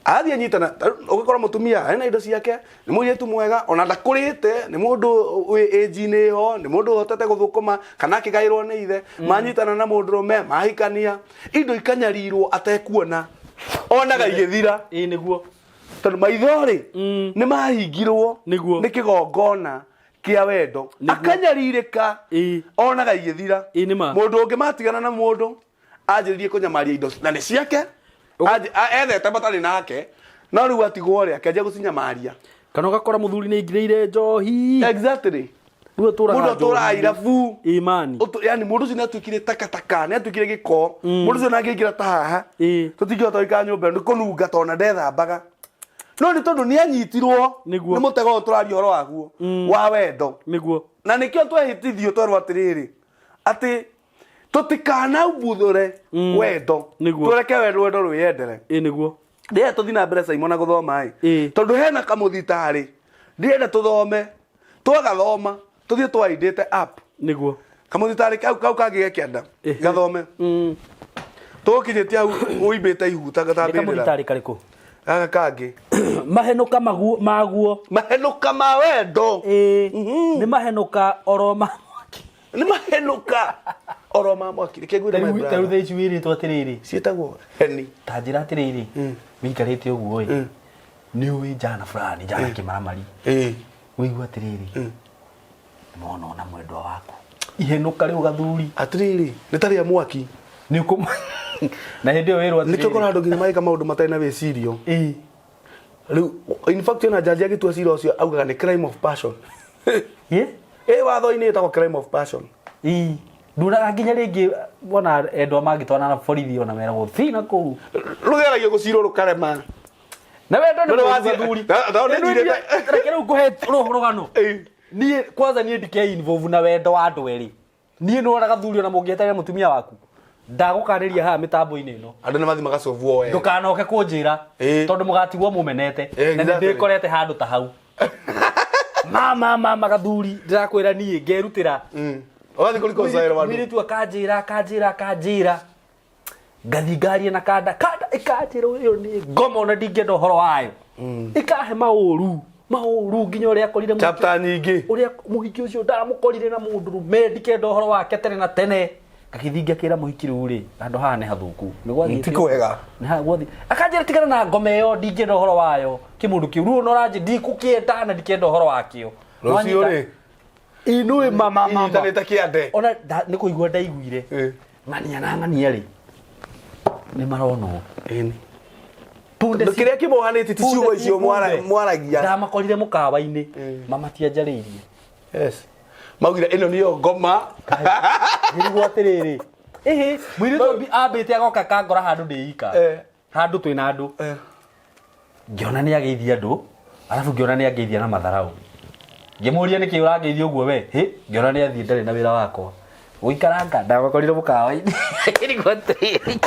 athie nyitana ugikora mutumia ari na indo ciake ni muyetu mwega ona ndakurite ni mundu wi age ni ho ni mundu hotete guthukuma kana akigairwo ni ithe manyitana na mundu rume mahikania indo ikanyarirwo atekuona onaga igithira niguo tondu maithori ni mahingirwo ni kigongona kia wendo akanyaririka onaga igithira mundu ungi matigana na mundu anjiririe kunyamaria indo na ni ciake ethete batari nake no riu atigwo ri akenja gucinyamaria kana ugakora muthuri ni ingirire njohi exactly ruo tura irabu imani yani mundu ucio natuikire takataka ni atuikire giko mundu ucio nangiingira ta haha tutingihota gwika nyumba ni kununga tona ndethambaga no ni tondu ni anyitirwo ni mutego turario horo waguo wa wendo niguo na nikio twehitithio twerwo atiriri ati tutikana ubuthure wendo tureke wendo rwiyendere niguo ndiye tuthina mbere Simon na guthoma tondu hena kamuthitari ndiye tuthome twagathoma tuthie twaindite app niguo kamuthitari kau kangige kenda gathome tukinyite au uimbite ihuta gatambirira kamuthitari kariku aka kangi mahenuka maguo mahenuka ma wendo ni mahenuka oroma ni mahenuka oroma mwaki kegwira my brother taru theci wiritwo atiriri cietagwo heni tanjira atiriri wikarite uguo ni ui jana fulani jana kimaramari wigua atiriri mona ona mwendwa waku ihenuka riu gathuri atiriri ni tari ya mwaki ni ukum na hindi wirwo atiriri nikyo kona ndogira maika maundu matari na wecirio riu in fact na jaji agitua cira ucio augaga ni crime of passion watho-ini itagwo crime of passion nduraga nginya ringi wona endwa magitwana na borithi ona meragwo thina kuu rugeragio gucirwo rukarema na wendo ni wathuri reke riu nguhe rugano nie kwanza nie ndike involve na wendo wa andu eri nie noraga thuri ona mungietania mutumia waku ndagukariria haha mitambo-ini ino andu namathi magacovwo we ndukanoke kunjira tondu mugatigwo mumenete na ndikorete handu ta hau mama gathuri ndirakwira nie ngerutira wathi kuliko zaira wandu miritu akanjira ngathingarie na kanda ikanjira uyu ni ngoma ona ndingenda horo wayo ikahe mauru nginya uria akorire chapter nyingi uria muhiki ucio ndamukorire na mundu rume ndikenda horo wake tene na tene gakithingia kira muhiki riu ri andu haha ni hathuku ni gwathii ti kwega ni ha gwathii akanjira tigana na ngome yo ndingenda uhoro wayo kimundu kiu riu no ranji ndikukienda na ndikenda uhoro wakio rucio ri inui mama itaneta kiande ona ni kuigua ndaiguire ng'ania na ng'ania ri ni marono ini punde kiria kimohanite ti ciugo icio mwaragia ndamakorire mukawa-ini mama tianjariirie yes maugire ino niyo ngoma ndirigwo atiriri mwiritu ambite agoka kangora handu ndiika handu twina andu ngiona ni ageithia andu arafu ngiona ni ageithia na matharau ngimuria niki urageithia uguo we ngiona ni athii ndari na wira wakwa guikaranga ndamakorire mukawa-ini ndirigwo atiriri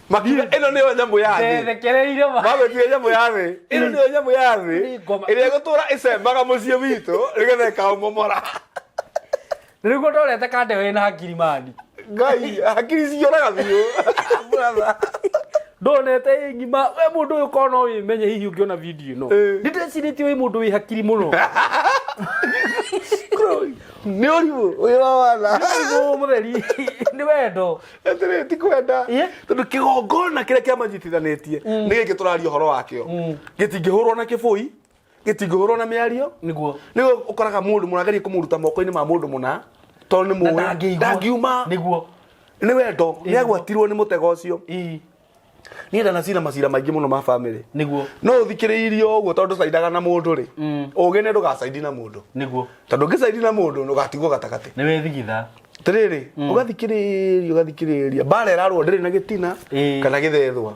makiga ino niyo nyamu ya thi thekereire magwetire nyamu ya thi ino niyo nyamu ya thi iria gutura icembaga mucii witu nigetha ikaumomora niriguo ndorete kande wina hakiri mani ngai hakiri cioraga biũ brother ndonete ngima we mundu uyu kono wimenye hihi ungiona video ino ndindeciritie wi mundu wi hakiri muno ni urimu uyu wana ni mutheri ni wendo atire ti kwenda tondu kigongona kiria kiamanyitithanitie ni giki turaria horo wakio gitingihurwo na kibui gitingihurwo na miario niguo ukoraga mundu munageria kumuruta moko-ini ma mundu muna tondu ni muwe ndangiuma niguo ni wendo ni agwatirwo ni mutego ucio ni ndana cira macira maingi muno ma family niguo no uthikiriirio uguo tondu saidaga na mundu ri ugene ndugacaidi na mundu niguo tondu ngicaidi na mundu nugatigwo gatagati ni wethigitha tiriri ugathikiriria bara irarwo ndiri na gitina kana githethwa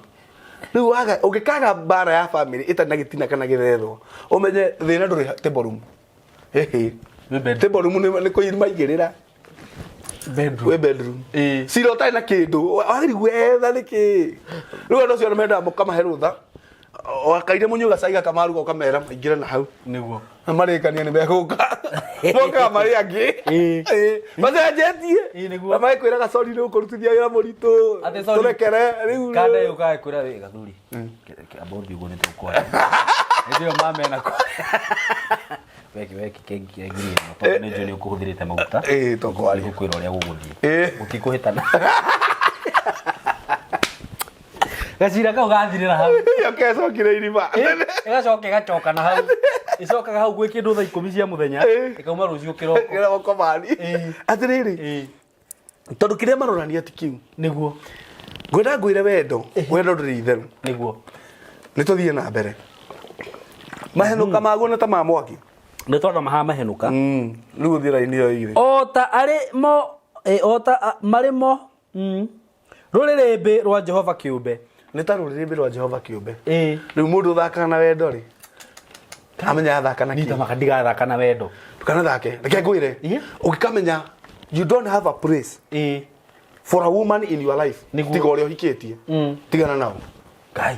riu aga ugikaga bara ya family itana gitina kana githethwa umenye thina nduri teborum teborum ni kuirima igirira bedroom siro tai na kindu wagiri gwetha niki riu ndo cio menda mukamahe rutha wakaire munyuga caiga kamaruga ukamera maingira na hau niguo amarikania ni meguka moka mari angi macenjetie niguo makwiraga sorry ni ukurutithia wira muritu turekere riu kanda yuka kwira wi gathuri abothi ugo ni tukwa ndio mama ena kwa weki kengi ngiri no ne joni ukuhuthirite maguta toko ari gukwira uria guguthie utikuhitana gacira kau gathirira hau yakecokire irima igacoke gacoka na hau icokaga hau gwi kindu thaa 10 cia muthenya ikauma rucio kiroko komani atiriri tondu kiria marorania ti kiu niguo ngwenda ngwire wendo nduri itheru niguo ni tuthie na mbere mahenuka maguo na ta ma mwaki ni tondu maha mahenuka riu thira-ini yo ire ota arimo ota marimo ruririmbi rwa Jehova kiumbe ni ta ruririmbi rwa Jehova kiumbe riu mundu thakaga na wendo ri amenya thaka na nita makadiga thaka na wendo kana thake reke ngwire ugikamenya you don't have a place for a woman in your life tiga uria uhikitie tigana nao kai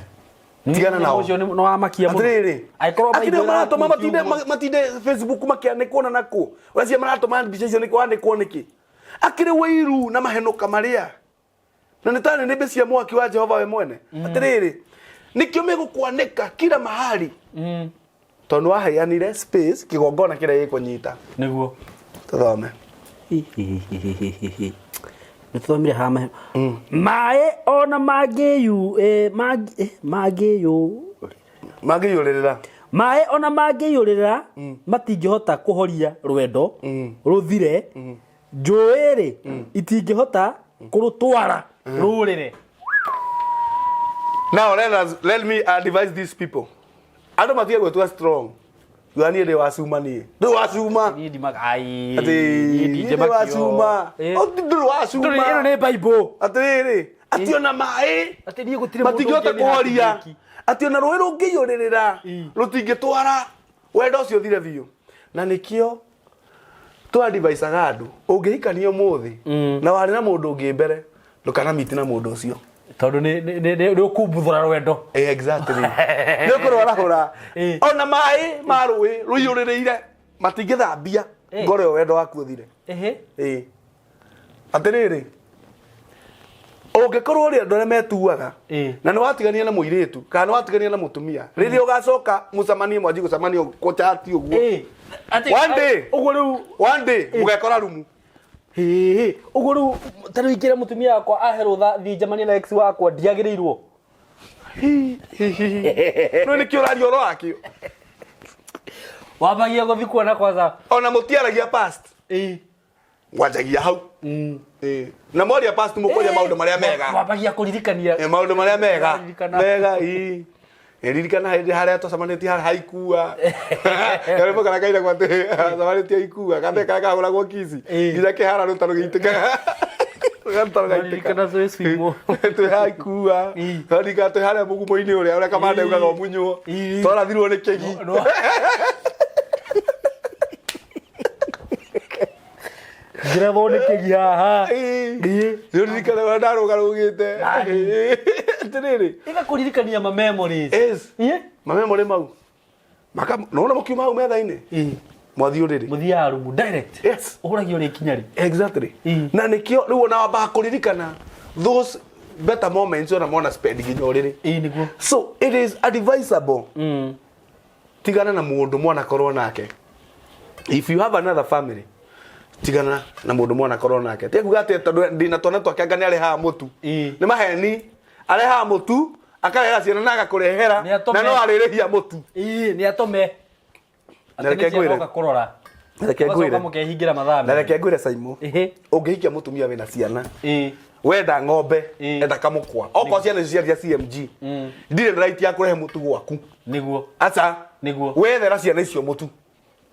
tigana nao ucio no amakia muno atiriri akire maratoma matinde Facebook makiane kuona nako uracia maratoma mbica icio niko andikwo niki akire wairu na mahenuka maria na nitane ni becia mwaki wa Jehova we mwene atiriri nikio megukwanika kila mahali tondu waheanire space kigongona kiria gikunyita niguo tuthome nituthomire hama mae ona mangiyu mangiyurira mae ona mangiyurira matingihota kuhoria rwendo ruthire njuiri itingihota kurutwara rurire. Now let me advise these people. Ando matia gwetua strong. Gani de wasuma ni. Do wasuma. Ni di magai. Ati ni wasuma. O do wasuma. Do ino ne Bible. Ati ati ona mai. Ati ni gutire matingihota kuhoria. Ati ona rwe rungiyuririra. Rutingitwara. Wendo ucio thire biu. Na nikio to advise andu ungihikania umuthi na wari na mundu ungi mbere ndukana miti na mundu ucio tondu ni ukumbuthura rwendo exactly ni ukurwara hura ona mai marui ruyurireire matingithambia ngore wendo waku uthire atiriri ungikorwo ri andu metuaga na ni watigania na muiritu kana ni watigania na mutumia riri ugacoka mucamanie mwanji gucamania ko chati uguo one day mugekora rumu Uguo riu tariu ikira mutumia wakwa aherwo thi jamani na ex wakwa ndiagirirwo. No ni kiurario rwakio. Wabagia guthi kuona kwanza. Ona mutiaragia past. Wajagia hau. Na mori ya past mukoria maundu maria mega. Wabagia kuririkania. Maundu maria mega. Mega Eririkana hindi haria twacamanĩtie harĩa haikua. Karĩmbo kana kaira kwa twacamanĩtie ikua. Kande kagagũragwo kisi. Nginya kĩhara rũtaro gĩitĩkaga. Rũtaro gĩitĩkaga. Eririkana twĩ swimo. Twĩ haikua. Eririkana twĩ harĩa mũgumo-inĩ ũrĩa kamande ugaga ũmunywo. Twarathirwo nĩ kĩgi. Ngiravwo nĩ kĩgi haha. Eririkana ũrĩa ndarũgarũgĩte. Atĩrĩrĩ. Ĩgakũririkania ma memories. Ma memory mau. Nona mũkiuma hau metha-inĩ. Mwathiĩ ũrĩrĩ. Mũthiaga rumu direct. Yes. Ũhũragio ũrĩ ikinya-rĩ. Exactly. Na nĩkĩo rĩu ona wambaga kũririkana those better moments ona mona spend nginya ũrĩrĩ. Nĩguo. So it is advisable. Tigana na mũndũ mwana korwo nake. If you have another family, tigana na mũndũ mwana korwo nake. Tekuga atĩ tondũ ndina twana twake anga nĩ arehaga mũtu. Nĩ maheni arehaga mũtu akarehera ciana na agakũrehera na no arĩrĩhia mũtu. Nĩ atome. Reke ngwĩre. Kurora. Reke ngwĩre. Mũkehingira mathaa. Reke ngwĩre Saimo. Ũngĩhikia mũtumia wĩna ciana. Wenda ng'ombe, enda kamũkwa. Okorwo ciana icio cia CMG. Ndirĩ na right ya kũrehe mũtu gwaku. Nĩguo. Aca. Nĩguo. Wethera ciana icio mũtu.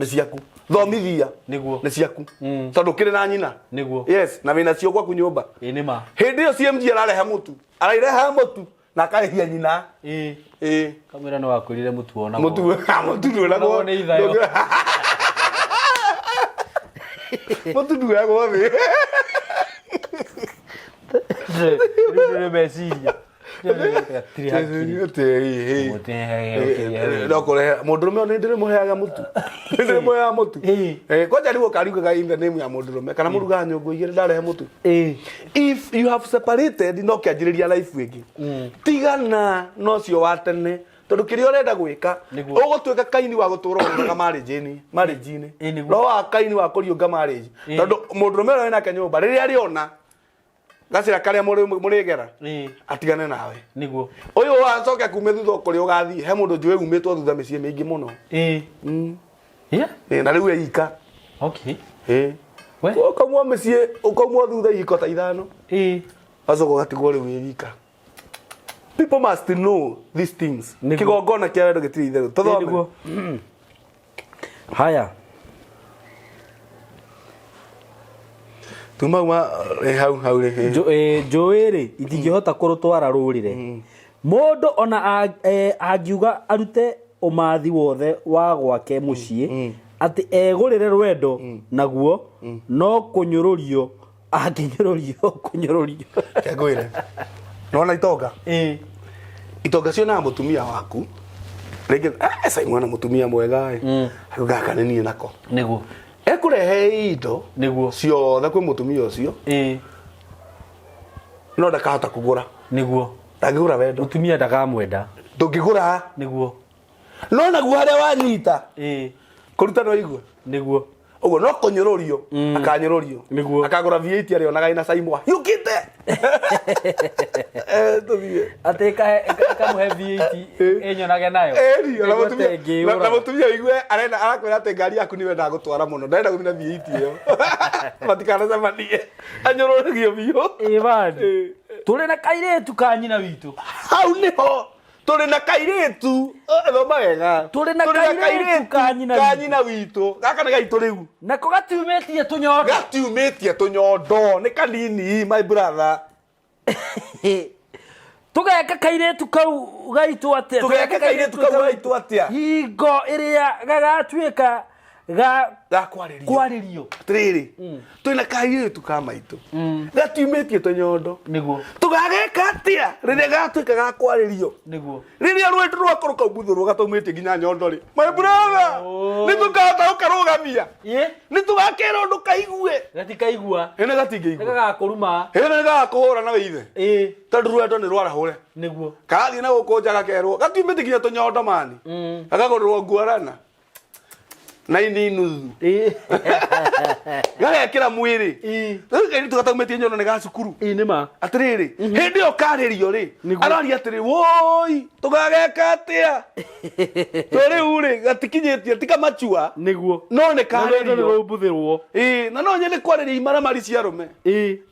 Nĩ ciaku. Thomithia. Nĩguo. Nĩ ciaku. Tondũ kĩrĩ na nyina. Nĩguo. Yes, na wĩna cio gwaku nyũmba. Nĩ ma. Hĩndĩ ĩyo CMG ararehe mũtu. Araireha mũtu na akarehia nyina. Kamera no wakwĩrire mũtu ona. Mũtu ndũragwo nĩ ithayo. Mũtu ndũragwo thĩ. Nĩ meciria. Mũndũrũme nĩ ndĩrĩmũheaga mũtu. Ndĩrĩmũheaga mũtu. Kwanja rĩu ũkariugaga in the name ya mũndũrũme kana mũrugaga nyũngũ igĩrĩ ndarehe mũtu. If you have separated no kĩanjĩrĩria life ĩngĩ. Tigana no cio wa tene. Tondũ kĩrĩa ũrenda gwĩka ũgũtuĩka Kaini wa gũtũũra ũgĩka marriage-inĩ. No wa Kaini wa kũriũnga marriage. Tondũ mũndũrũme ũrĩa wĩnake nyũmba rĩrĩa arĩona gacĩra karĩa mũrĩgera atigane nawe. Nĩguo. Ũyũ wacoka kume thutha kũrĩa ũgathiĩ he mũndũ njũĩ umĩtwo thutha mĩciĩ mĩingĩ mũno. Na rĩu eika. Okay. Ũkaumwo mĩciĩ ũkaumwo thutha ihiko ta ithano. Gacoka ũgatigwo rĩu wĩ wika. People must know these things. Kĩgongona kĩa wendo gĩtirĩ itherũ. Tũthome. Haya. Tumauma hau Joeri itingĩhota kũrũtwara rũrĩre. Mũndũ ona angiuga arute ũmathi wothe wa gwake mũciĩ atĩ egũrĩre rwendo naguo no kũnyũrũrio kũnyũrũrio. Kĩngwĩre. Nona itonga? Itonga cionaga mũtumia waku. Rĩngĩ Simon na mũtumia mwega gaka nĩ niĩ nako. Nĩguo. Ekũrehe indo nĩguo ciothe kwĩ mũtumia ũcio. No ndakahota kũgũra. Nĩguo. Ndangĩgũra wendo. Mũtumia ndakamwenda. Ndũngĩgũra. Nĩguo. No naguo harĩa wanyita. Kũruta no igwe. Nĩguo. Ũguo no kũnyũrũrio. Akanyũrũrio. Nĩguo. Akagũra V8 arĩonaga ina Simon. Yũkĩte. Tũthiĩ. Atĩ kamũhe V8 enyonage nayo. Na mũtumia igue arakwĩra atĩ ngari yaku nĩ wendaga gũtwara mũno. Ndarenda gũthiĩ na V8 ĩyo. Matikanacemanie. Anyũrũragio biũ. Bani. Tũrĩ na kairĩtu ka nyina witũ. Hau nĩho. Tũrĩ na kairĩtu. Thoma wega. Tũrĩ na kairĩtu ka nyina witũ. Gaka nĩ gaitũ rĩu. Nako gatiumĩtie tũnyondo. Gatiumĩtie tũnyondo. Nĩ kanini my brother. Tũgeka kairĩtu kau gaitũ atĩa? Tũgeka kairĩtu kau gaitũ atĩa? Hingo ĩrĩa gagatuĩka kwarĩrio. Atĩrĩrĩ. Twĩna kairĩtu ka maitũ. Gatiumĩtie tũnyondo. Nĩguo. Tũgageka atĩa rĩrĩa gatuĩka ga kwarĩrio? Nĩguo. Rĩrĩa rwendo rwakwa rũkaumbuthũrwo gataumĩtie nginya nyondo rĩ. My brother. Nĩtũkahota gũkarũgamia. Nĩtũgakĩra ũndũ kaigue. Gatikaigua. Ĩno gatingĩigua. Gagakũruma. Ĩno nĩ gagakũhũra na wĩithe. Tondũ rwendo nĩ rwarahũre. Nĩguo. Gathiĩ na gũkũ nja gakerwo gatiumĩtie nginya tũnyondo mani. Gakagũrĩrwo nguarana. na ini nuthu gagekira mwiri riu tugataumetie nyono ni ga cukuru nima atiriri hindi yo karirio ri arari atiri woi tugageka atia riu ri gatikinyitie tikamachua niguo no ni karirio buthirwo na no nyende kwariria imaramari cia rume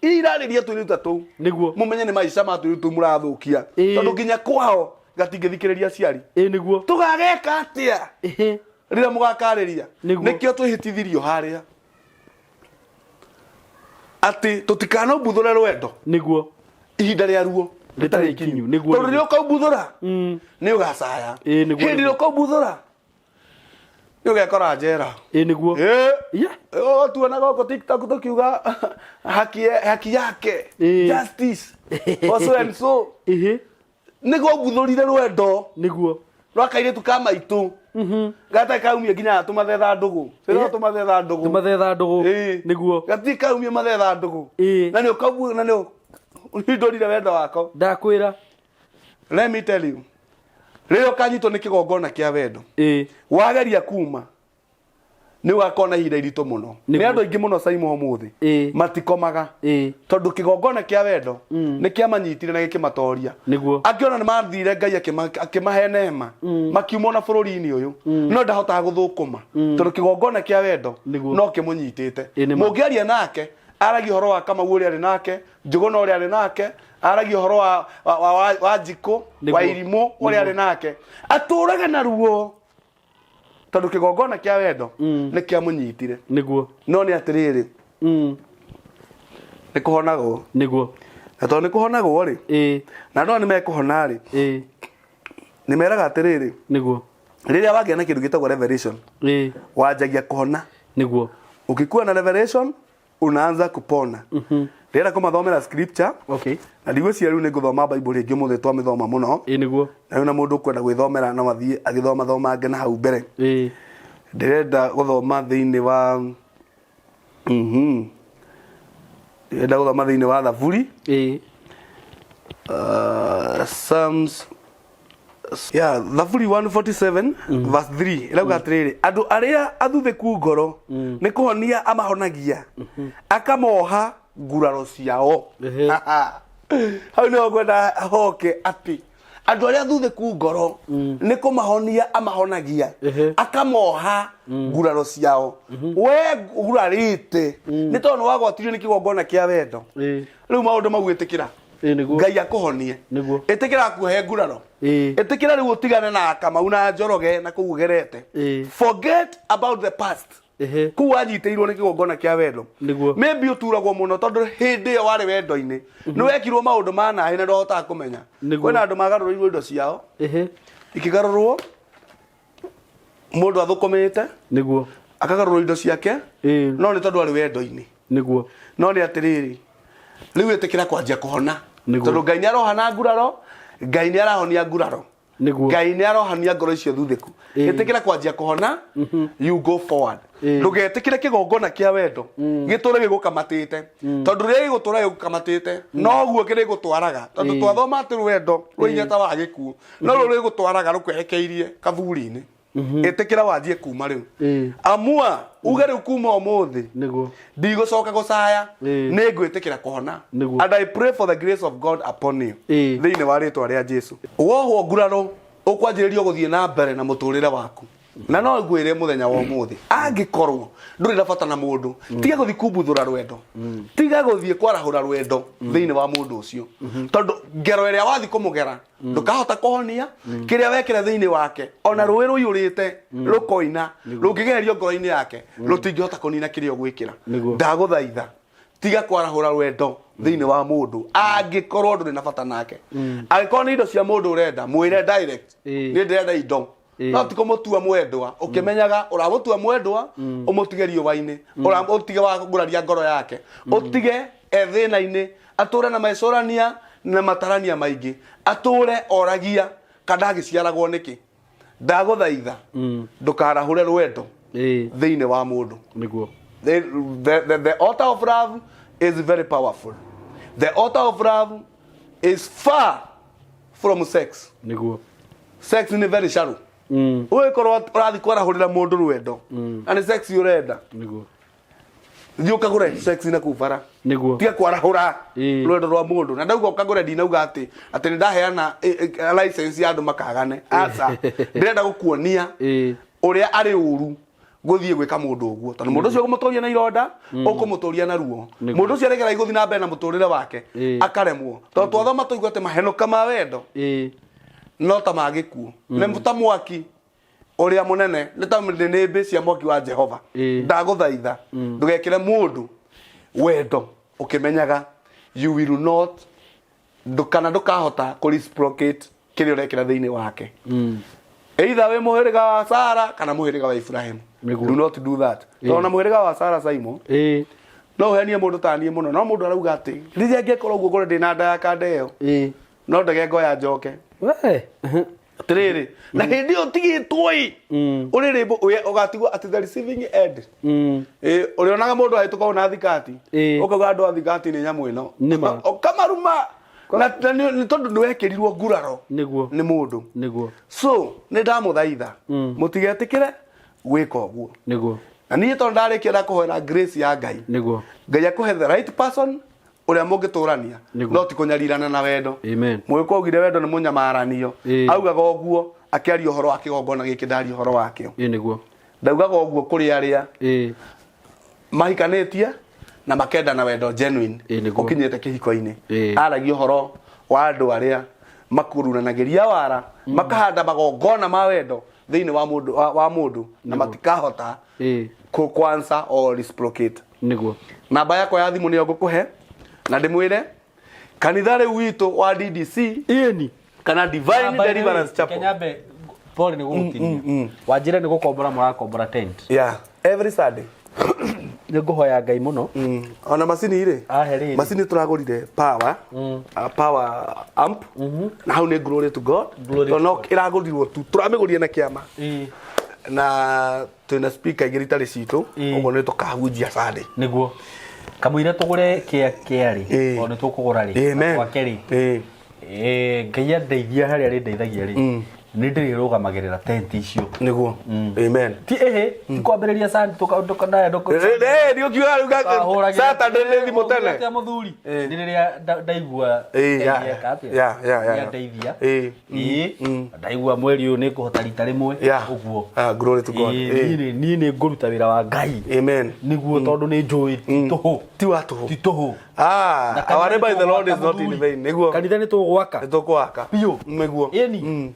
irariria turiu tatu niguo mumenye ni maica ma turiu tu murathukia tondu nginya kwao gatingithikiriria ciari niguo tugageka atia rira mugakariria nikio twihitithirio haria ati tutikana buthura rwendo niguo ihinda ria ruo ritari kinyu niguo tondu rio kaubuthura ni ugacaya hindi rio kaubuthura ni ugekora njera niguo tuona goko TikTok tukiuga haki yake justice also and so niguo buthurire rwendo niguo rwakaire tukamaitu gata kaumia nginya tumathetha ndugu sira tumathetha ndugu niguo gati kaumia mathetha ndugu na ni ukabu na ni ndorire wendo wako ndakwira let me tell you leo kanyito ni kigongona kia wendo wageria kuma ni wakona hira irito muno ni andu aingi muno saimo umuthi matikomaga tondu kigongona kia wendo ni kia manyitire na gikimatoria akiona ni mathire Ngai akimahe neema makiuma na bururi-ini uyu no ndahota guthukuma tondu kigongona kia wendo no kimunyitite mungiaria nake aragi horo wa kama uri ari nake njuguna uri ari nake aragi horo wa Njiko wa Irimo uri ari nake aturaga na ruo tondu kigongona kia wendo ni kia munyitire niguo no ni atiriri ni kuhonagwo niguo na tondu ni kuhonagwo ri na no ni mekuhona ri ni meraga atiriri niguo riria wagia na kindu gitagwo revelation wanjagia kuhona niguo ukikuwa na revelation unaanza kupona rira kumathomera scripture na ndigwiciria riu ni nguthoma Bible ringi muthe twamithoma muno niguo na una mundu kwenda gwithomera no mathie agithoma thoma nge na hau mbere ndirenda guthoma thiini wa ndirenda guthoma thiini wa Thaburi Psalms Thaburi 147 verse 3 irauga atiriri andu aria athutheku ngoro ni kuhonia amahonagia akamoha nguraro ciao hau ni ogwenda hoke ati andu aria athutheku ngoro ni kumahonia amahonagia akamoha nguraro ciao we gurarite ni tondu wagwatirio ni kigongona kia wendo riu maundu magwitikira Ngai akuhonie itikira kuhe nguraro itikira riu utigane na Kamau na Njoroge na kugerete forget about the past ku anyiteirwo ni kigongona kia wendo maybe uturagwo muno tondu hindi yo wari wendo-ini ni wekirwo maundu ma nahi na ndohota kumenya kwena andu magaruriirwo indo ciao ikigarurwo mundu athukumite niguo akagarurwo indo ciake no ni tondu ari wendo-ini niguo no ni atiriri riu itikira kwanjia kuhona tondu Ngai ni arohana nguraro Ngai ni arahonia nguraro Ngai ni arohania ngoro icio thuthiku itikira kwanjia kuhona you go forward ndugetikire kigongona kia wendo giture gigukamatite tondu ri gigutura gigukamatite no guo kiri gutwaraga tondu twathoma ati wendo rwinyeta wa gikuo no ruri gutwaraga rukwerekeirie kathuri-ini itikira wanjie kuma riu amua uge riu kuma umuthi ndigũcoka gucaya ni ngwitikira kuhona and I pray for the grace of God upon you thiini wa ritwa ria Jesu wohwo nguraro ukwanjiririo guthie na mbere na muturire waku na no ngwire muthenya wa umuthi angikorwo nduri na bata na mundu tiga guthii kumbuthura rwendo tiga guthii kwarahura rwendo thiini wa mundu ucio tondu ngero iria wathi kumugera ndukahota kuhonia kiria wekire thiini wake ona rui ruyurite rukoina rungigerio ngoro-ini yake rutingihota kunina kiria gwikira ndaguthaitha tiga kwarahura rwendo thiini wa mundu angikorwo nduri na bata nake angikorwo ni indo cia mundu urenda mwire direct ni ndirenda indo no tikomutua mwendwa ukimenyaga uramutua mwendwa umutige riũa-ini uramutige wa kuguraria ngoro yake utige ethina-ini ature na maicurania na matarania maingi ature oragia kana agiciaragwo niki ndaguthaitha ndukarahure rwendo thiini wa mundu niguo the altar of love is very powerful. The altar of love is far from sex. Niguo. Sex is very shallow. Uwe korwa urathi kwarahurira mundu rwendo ani sex urenda niguo thio kagure sex na kubara niguo tiga kwarahura rwendo rwa mundu na ndauga kagure ndinauga ati ni ndaheana license ya andu makagane aca ndirenda gukuonia uria ari uru guthie gwika mundu uguo tondu mundu ucio gumutoria na ironda ukumutoria na ruo mundu ucio aregera iguthi na mbere na muturire wake akaremwo tondu twathoma tuigwa ati mahenoka ma wendo no ta magikuo ne mbuta mwaki uria munene ni ta ndinimbi cia mwaki wa Jehova ndaguthaitha ndugekire mundu wendo ukimenyaga you will not ndukana ndukahota ku reciprocate kiri urekira thiini wake either we muhiriga wa Sara kana muhiriga wa Ibrahim do not do that tona muhiriga wa Sara Simon no henia mundu tanie muno no mundu arauga ati riria ngekorwo uguo gore ndina nda ya kandeo no ndege ngoya njoke we tiriri na hindi yo tigitwo uri rimbo ugatigwo ati the receiving end uri onaga mundu ahituka na thikati ukauga andu a thikati ni nyamu ino kamaruma na ni tondu ndwekirirwo nguraro niguo ni mundu niguo so ni ndamuthaitha mutigetikire gwika uguo niguo na ni tondu ndarikia kuhoera grace ya Ngai niguo Ngai akuhe the right person uria mungiturania no ti kunyarirana na wendo amen mwiko ugire wendo ni munyamaranio augaga uguo akiaria uhoro wake gongona giki ndari uhoro wake niguo ndaugaga uguo kuri aria mahikanetie na makenda na wendo genuine ukinyete kihiko-ini aragia uhoro wa andu aria makurunanagiria wara makahanda magongona ma wendo thiini wa mundu na matikahota ku kwanza or reciprocate niguo namba yako ya thimu niyo ngukuhe na ndimwire kanitha riu witu wa DDC kana Divine Deliverance Chapel Kenyambe pole ni gutinia wajire ni gukombora murakombora tent every Sunday nguhoya Ngai muno ona macini ire macini turagurire power power amp na hau ni glory to God no iragurirwo tu turamigurie na kiama na tuna speaker igiri tari citu ugo ni tukahunjia Sunday niguo kamwire tugure kiari ona tukugura ri kwa keri Ngai andeithia hari ari ndeithagia ri ni ndirirugamagerera tent icio niguo amen ti kwambiriria sandi tukaunduka naye ndio kiuga ruga Saturday ni thimu tene ya muthuri ndiriria ndaigua ya ndeithia ndaigua mweri uyu ni kuhota rita rimwe uguo glory to God ni nguruta wira wa Ngai amen niguo tondu ni njui tuhu ti watu ti tuhu our neighbor in the Lord is not in vain niguo kanitha ni tugwaka piu niguo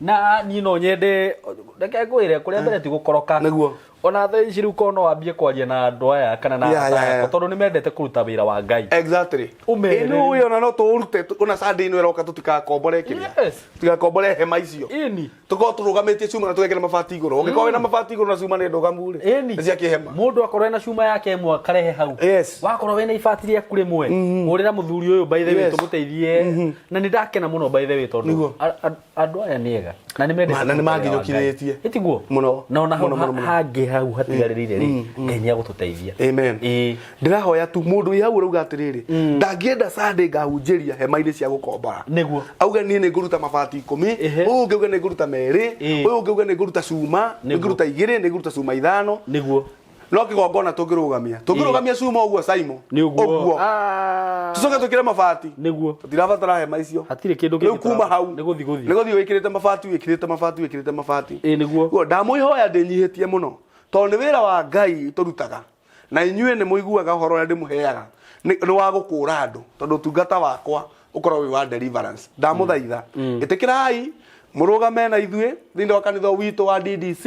na ni no nyende ndeke ngwire kuria mbere ti gukoroka niguo ona thaa ciru kono wambie kwaria na andu aya kana na tondu ni mendete kuruta wira wa Ngai exactly inu uyo na no turute ona Sunday ino eroka tutikakombore kiria tutikakombore hema icio tuko turugamitie cuma na tugekera mabati iguru ungiko wina mabati iguru na cuma ni ndugamure ni cia kihema mundu akorwe na cuma yake imwe karehe hau wakorwo wina ibati ria kure mwe urira muthuri uyu by the way tumuteithie na ni ndakena muno by the way tondu andu aya niega na ni mendete na ni manginyukiritie itiguo muno na ona hangi hau hatigaririre ri Ngai ni agututeithia amen ndirahoya tu mundu wi hau urauga atiriri ndangienda Sunday ngahunjiria hema-ini cia gukombora niguo auga ni nguruta mabati 10 uyu ungiuga ni nguruta meri uyu ungiuga ni nguruta cuma ni nguruta 2 ni nguruta cuma 5 niguo no kigongona tungirugamia cuma uguo Saimo uguo tucoke tukire mabati niguo tutirabatara hema icio hatire kindu kingi kuma hau niguthi wikirite mabati niguo ndamwihoya ndinyihitie muno tondu ni wira wa Ngai turutaga na inyue ni muiguaga uhoro uria ndimuheaga ni wa gukura andu tondu tungata wakwa ukorwo wi wa deliverance ndamuthaitha itikirai murugame na ithue thiini wa kanitha witu wa DDC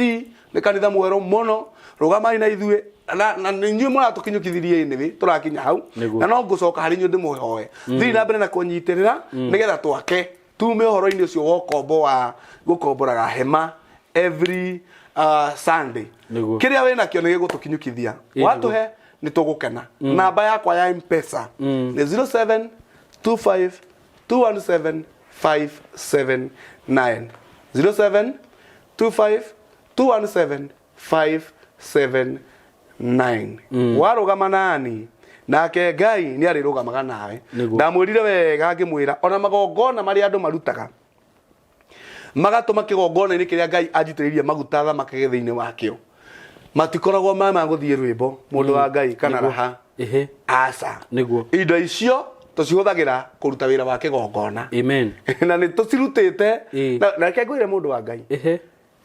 ni kanitha mweru muno rugamai na ithue na inyue muratukinyukithirie ni wi turakinya hau na no ngucoka hari inyue ndimuhoe thiini na mbere na kunyitirira nigetha twake tume uhoro-ini ucio wa ukombo wa gukomboraga hema every Sunday kiria wina kio ni gigutukinyukithia watuhe ni tugukena namba yakwa ya M-Pesa ni 0725 217 579 0725 217 579 warugama nani nake Ngai ni arirugamaga nawe ndamwirire wega ngimwira ona magongona mari andu marutaga magatuma kigongona-inĩ kĩrĩa Ngai anjitĩrĩirie maguta thamake thĩinĩ wakĩo matikoragwo ma gũthiĩ rwĩmbo mũndũ wa Ngai kana raha aca niguo indo icio tũcihũthagĩra kũruta wĩra wa kĩgongona amen na nĩ tũcirutĩte na reke ngwĩre mũndũ wa Ngai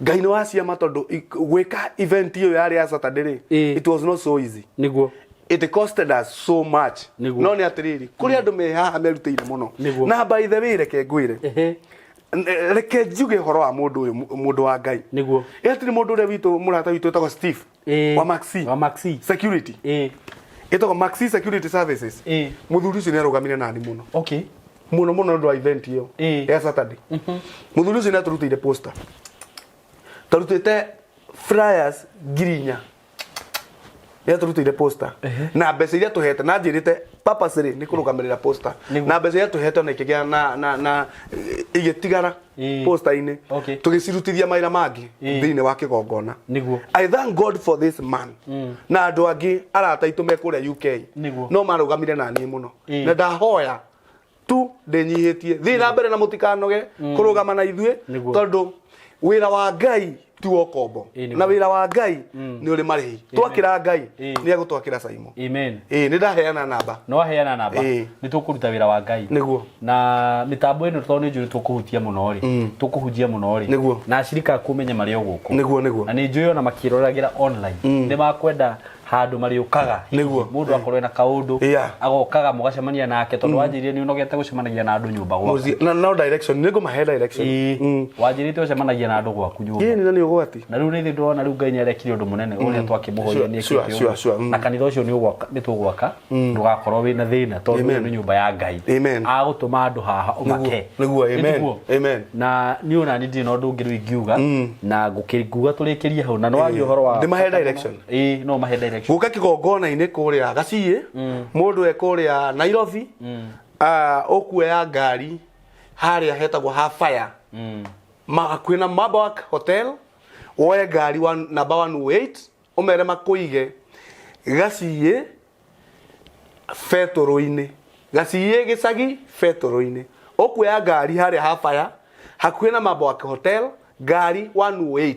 Ngai nĩ waciama tondũ gwĩka event ĩyo yarĩ ya Saturday it was not so easy niguo it costed us so much no nĩ atĩrĩrĩ kũrĩ andũ me haha merutĩire mũno na by the way reke ngwĩre reke njuge horo wa mũndũ wa Ngai niguo ĩtĩrĩ mũndũ ũrĩa witũ mũrata witũ etagwo Steve wa Maxi security etagwo Maxi security services mũthuri ũcio nĩ arũgamire nani mũno okay mũno nĩ wa event ĩyo ya Saturday mũthuri ũcio nĩ aturutĩire poster tarutĩte flyers ngirinya turutĩire poster na mbeca iria tuhete na njĩrĩte purposely nĩ kũrũgamĩrĩra poster na mbeca iria tuhete na ikĩgĩa na igĩtigara poster-inĩ tũgĩcirutithia mawĩra mangĩ thĩinĩ wa kĩgongona I thank God for this man na andũ angĩ arata aitũ me kũrĩa UK no marũgamire na niĩ mũno na ndahoya tu ndĩnyihĩtie thiĩ na mbere na mũtikanoge kũrũgama na ithuĩ tondũ wĩra wa Ngai tuo kombo na wĩra wa Ngai nĩ ũrĩ marĩhi twakĩra Ngai nĩ egũtwakĩra Saimo amen nĩ ndaheana namba no aheana namba nĩ tũkũruta wĩra wa Ngai nĩguo na mitambo ĩno tondũ nĩ njũĩ tũkũhutia mũno rĩ tũkũhunjia mũno rĩ na acirika kũmenya marĩ o gũkũ nĩguo na nĩ njũĩ ona makĩroragĩra online nĩ makwenda handũ marĩũkaga mũndũ akorwo na kaũndũ agokaga mũgacemania nake tondũ wanjĩrĩe nĩ unogete gũcemanagia na andũ nyũmba gwaku no direction nĩ ngũmahe direction wanjĩrĩte gũcemanagia na andũ gwaku nyũmba na nĩ ũgwati na rĩu nĩ thĩ ndona rĩu Ngai nĩ arekire ũndũ mũnene ũrĩa twakĩmũhoria nĩ ekĩte na kanitha ũcio nĩ tũgwaka ndũgakorwo wĩna thĩna tondũ nĩ nyũmba ya Ngai agũtũma andũ haha ũmake nĩguo amen na niĩ ona nĩ ndirĩ na ũndũ ũngĩ rĩu ingiuga na ngũkiuga tũrĩkĩrie hau na no wathi ũhoro wa ndĩmahe direction no mahe direction guka kĩgongona-inĩ kũrĩa Gaciĩ mũndũ ekũrĩa Nairobi ũkuoya ngari harĩa hetagwo Hafire kwĩna Mabawak Hotel woye ngari number 108 ũmere makũige Gaciĩ betũrũ-inĩ Gaciĩ gĩcagi betũrũ-inĩ ũkuoya ngari harĩa Hafire hakuhĩ na Mabawak Hotel ngari 108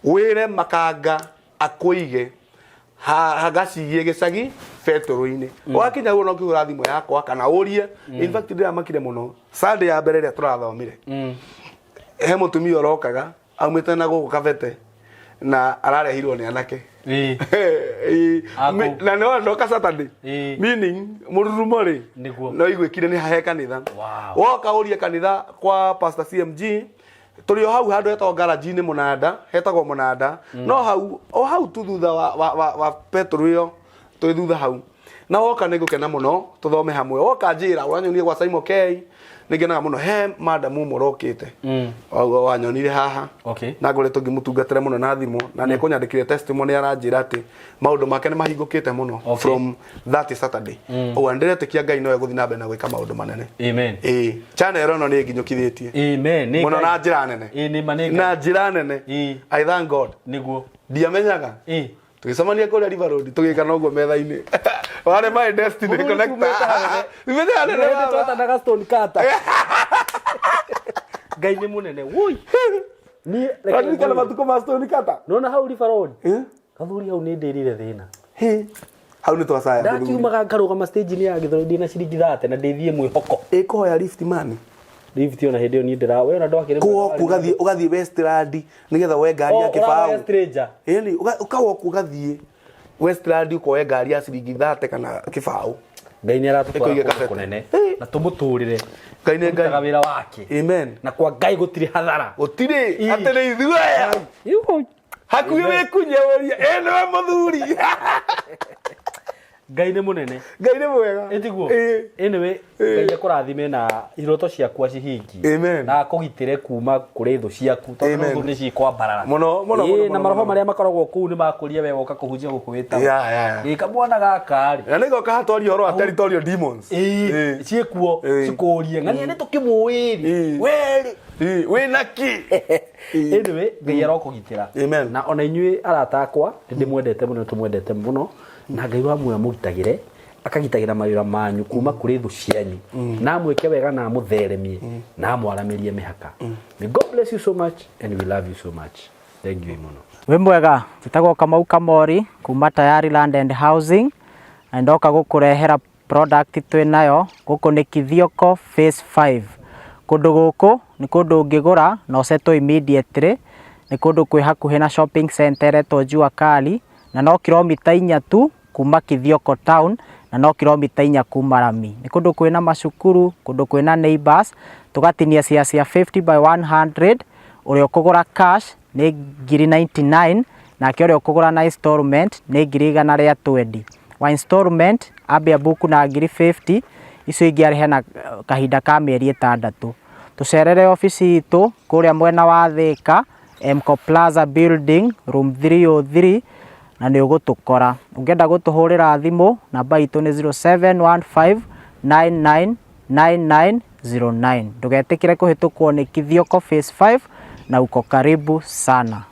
wĩre makanga akũige Gaciĩ gĩcagi betũrũ-inĩ wakinya guo no kĩhũra thimũ yakwa kana ũrie in fact ndĩramakire mũno Sunday ya mbere ĩrĩa tũrathomire he mũtumia ũrokaga aumĩte na gũkũ Kabete na ararehirwo nĩ anake na nĩ ndoka Saturday meaning mũrurumo rĩ no igwĩkire nĩ hahe kanitha woka ũrie kanitha kwa Pastor CMG tũrĩ o hau handũ hetagwo garage-inĩ Mũnanda hetagwo Mũnanda no hau tu thutha wa petro ĩyo twĩ thutha hau na woka nĩ ngũkena mũno tũthome hamwe woka njĩra ũranyonie gwa Simon K nĩngenaga mũno he madam ũmwe ũrokĩte wanyonire haha na ngoretwo ngĩmũtungatĩra mũno na thimũ na nĩ kũnyandĩkĩre testimony aranjĩra atĩ maũndũ make nĩ mahingũkĩte mũno from that Saturday ũguo ndĩretĩkia Ngai no egũthiĩ na mbere na gwĩka maũndũ manene amen channel ĩno nĩ nginyũkithĩtie amen mũno na njĩra nene na njĩra nene I thank God nĩguo ndiamenyaga tũgĩcemania kũrĩa River Road tũgĩkana ũguo metha-inĩ wale my destiny connector nimenya nene twatanaga stone cutter Ngai nĩ mũnene woi ni reke kana matuko ma stone cutter nona hau River Road kathuri hau nĩ ndĩrire thĩna hau nĩ twacaya ndakiumaga ngarũgama stage-inĩ ya Gĩthũngũ ndĩna ciringi 30 na ndĩthiĩ mwĩhoko ĩkũhoya lift man lift ona hĩndĩ ĩyo niĩ ndĩra we ona ndwakĩrĩ ũgathiĩ Westland nĩgetha woe ngari ya kĩbaũ ĩni ũkawoka ũgathiĩ Westland ukoe ngari ya ciringi 30 kana kĩbaũ Ngai nĩ aratũtwara kũnene na tũmũtũrĩre Ngai nĩ Ngai wĩra wake amen na kwa Ngai gũtirĩ hathara gũtirĩ atĩ nĩ ithuĩ aya hakuhĩ wĩkunyeũria nĩwe mũthuri Ngai nĩ mũnene Ngai nĩ mwega etiguo anyway Ngai akũrathime na iroto ciaku cihingi na akũgitĩre kuma kũrĩ thũ ciaku tondũ thũ nĩ cikwambarara mũno na maroho marĩa makoragwo kũu nĩ makũria we woka kũhunjia gũkũ wĩtagwo kamwana gaka rĩ na nĩ goka hatwaria ũhoro wa territorial demons ciĩkuo cikũrie ng'ania nĩ tũkĩmũĩ werĩ wĩna ki anyway Ngai arokũgitĩra na ona inyuĩ arata akwa nĩ ndĩmwendete mũno tũmwendete mũno na Ngai wa muoyo mũgitagĩre akagitagira mawira manyu kuma kuri thu cianyu na mweke wega na mutheremie na mwaramirie mihaka. May God bless you so much and we love you so much. Thank you muno. We mwega tutagwo Kamau Kamori kuma Tayari Land and Housing na ndoka gukurehera product twinayo guku ni Kithioko phase 5. Kundu guku ni kundu ungigura na useto immediately, ni kundu kwi hakuhi na shopping center eto Jua Kali na no kilomita 4 tu kuma Kithioko town na no kilomita 4 kuma Rami. Ni kundu kwina macukuru, kundu kwina neighbors, tugatinia cia 50 by 100. Uri ukugura cash ni 99 na kio ukugura na installment ni 120. Wa installment abia buku na 50 icio ingiarihe na kahinda ka mieri 6. Tucerere ofisi itu kuria mwena wa Thika, Mco Plaza building room 303 na ni ugutukora. Ungenda gutuhurira thimu namba itu ni 0715999909. Ndugetikire kuhitukwo ni Kithioko phase 5 na uko karibu sana.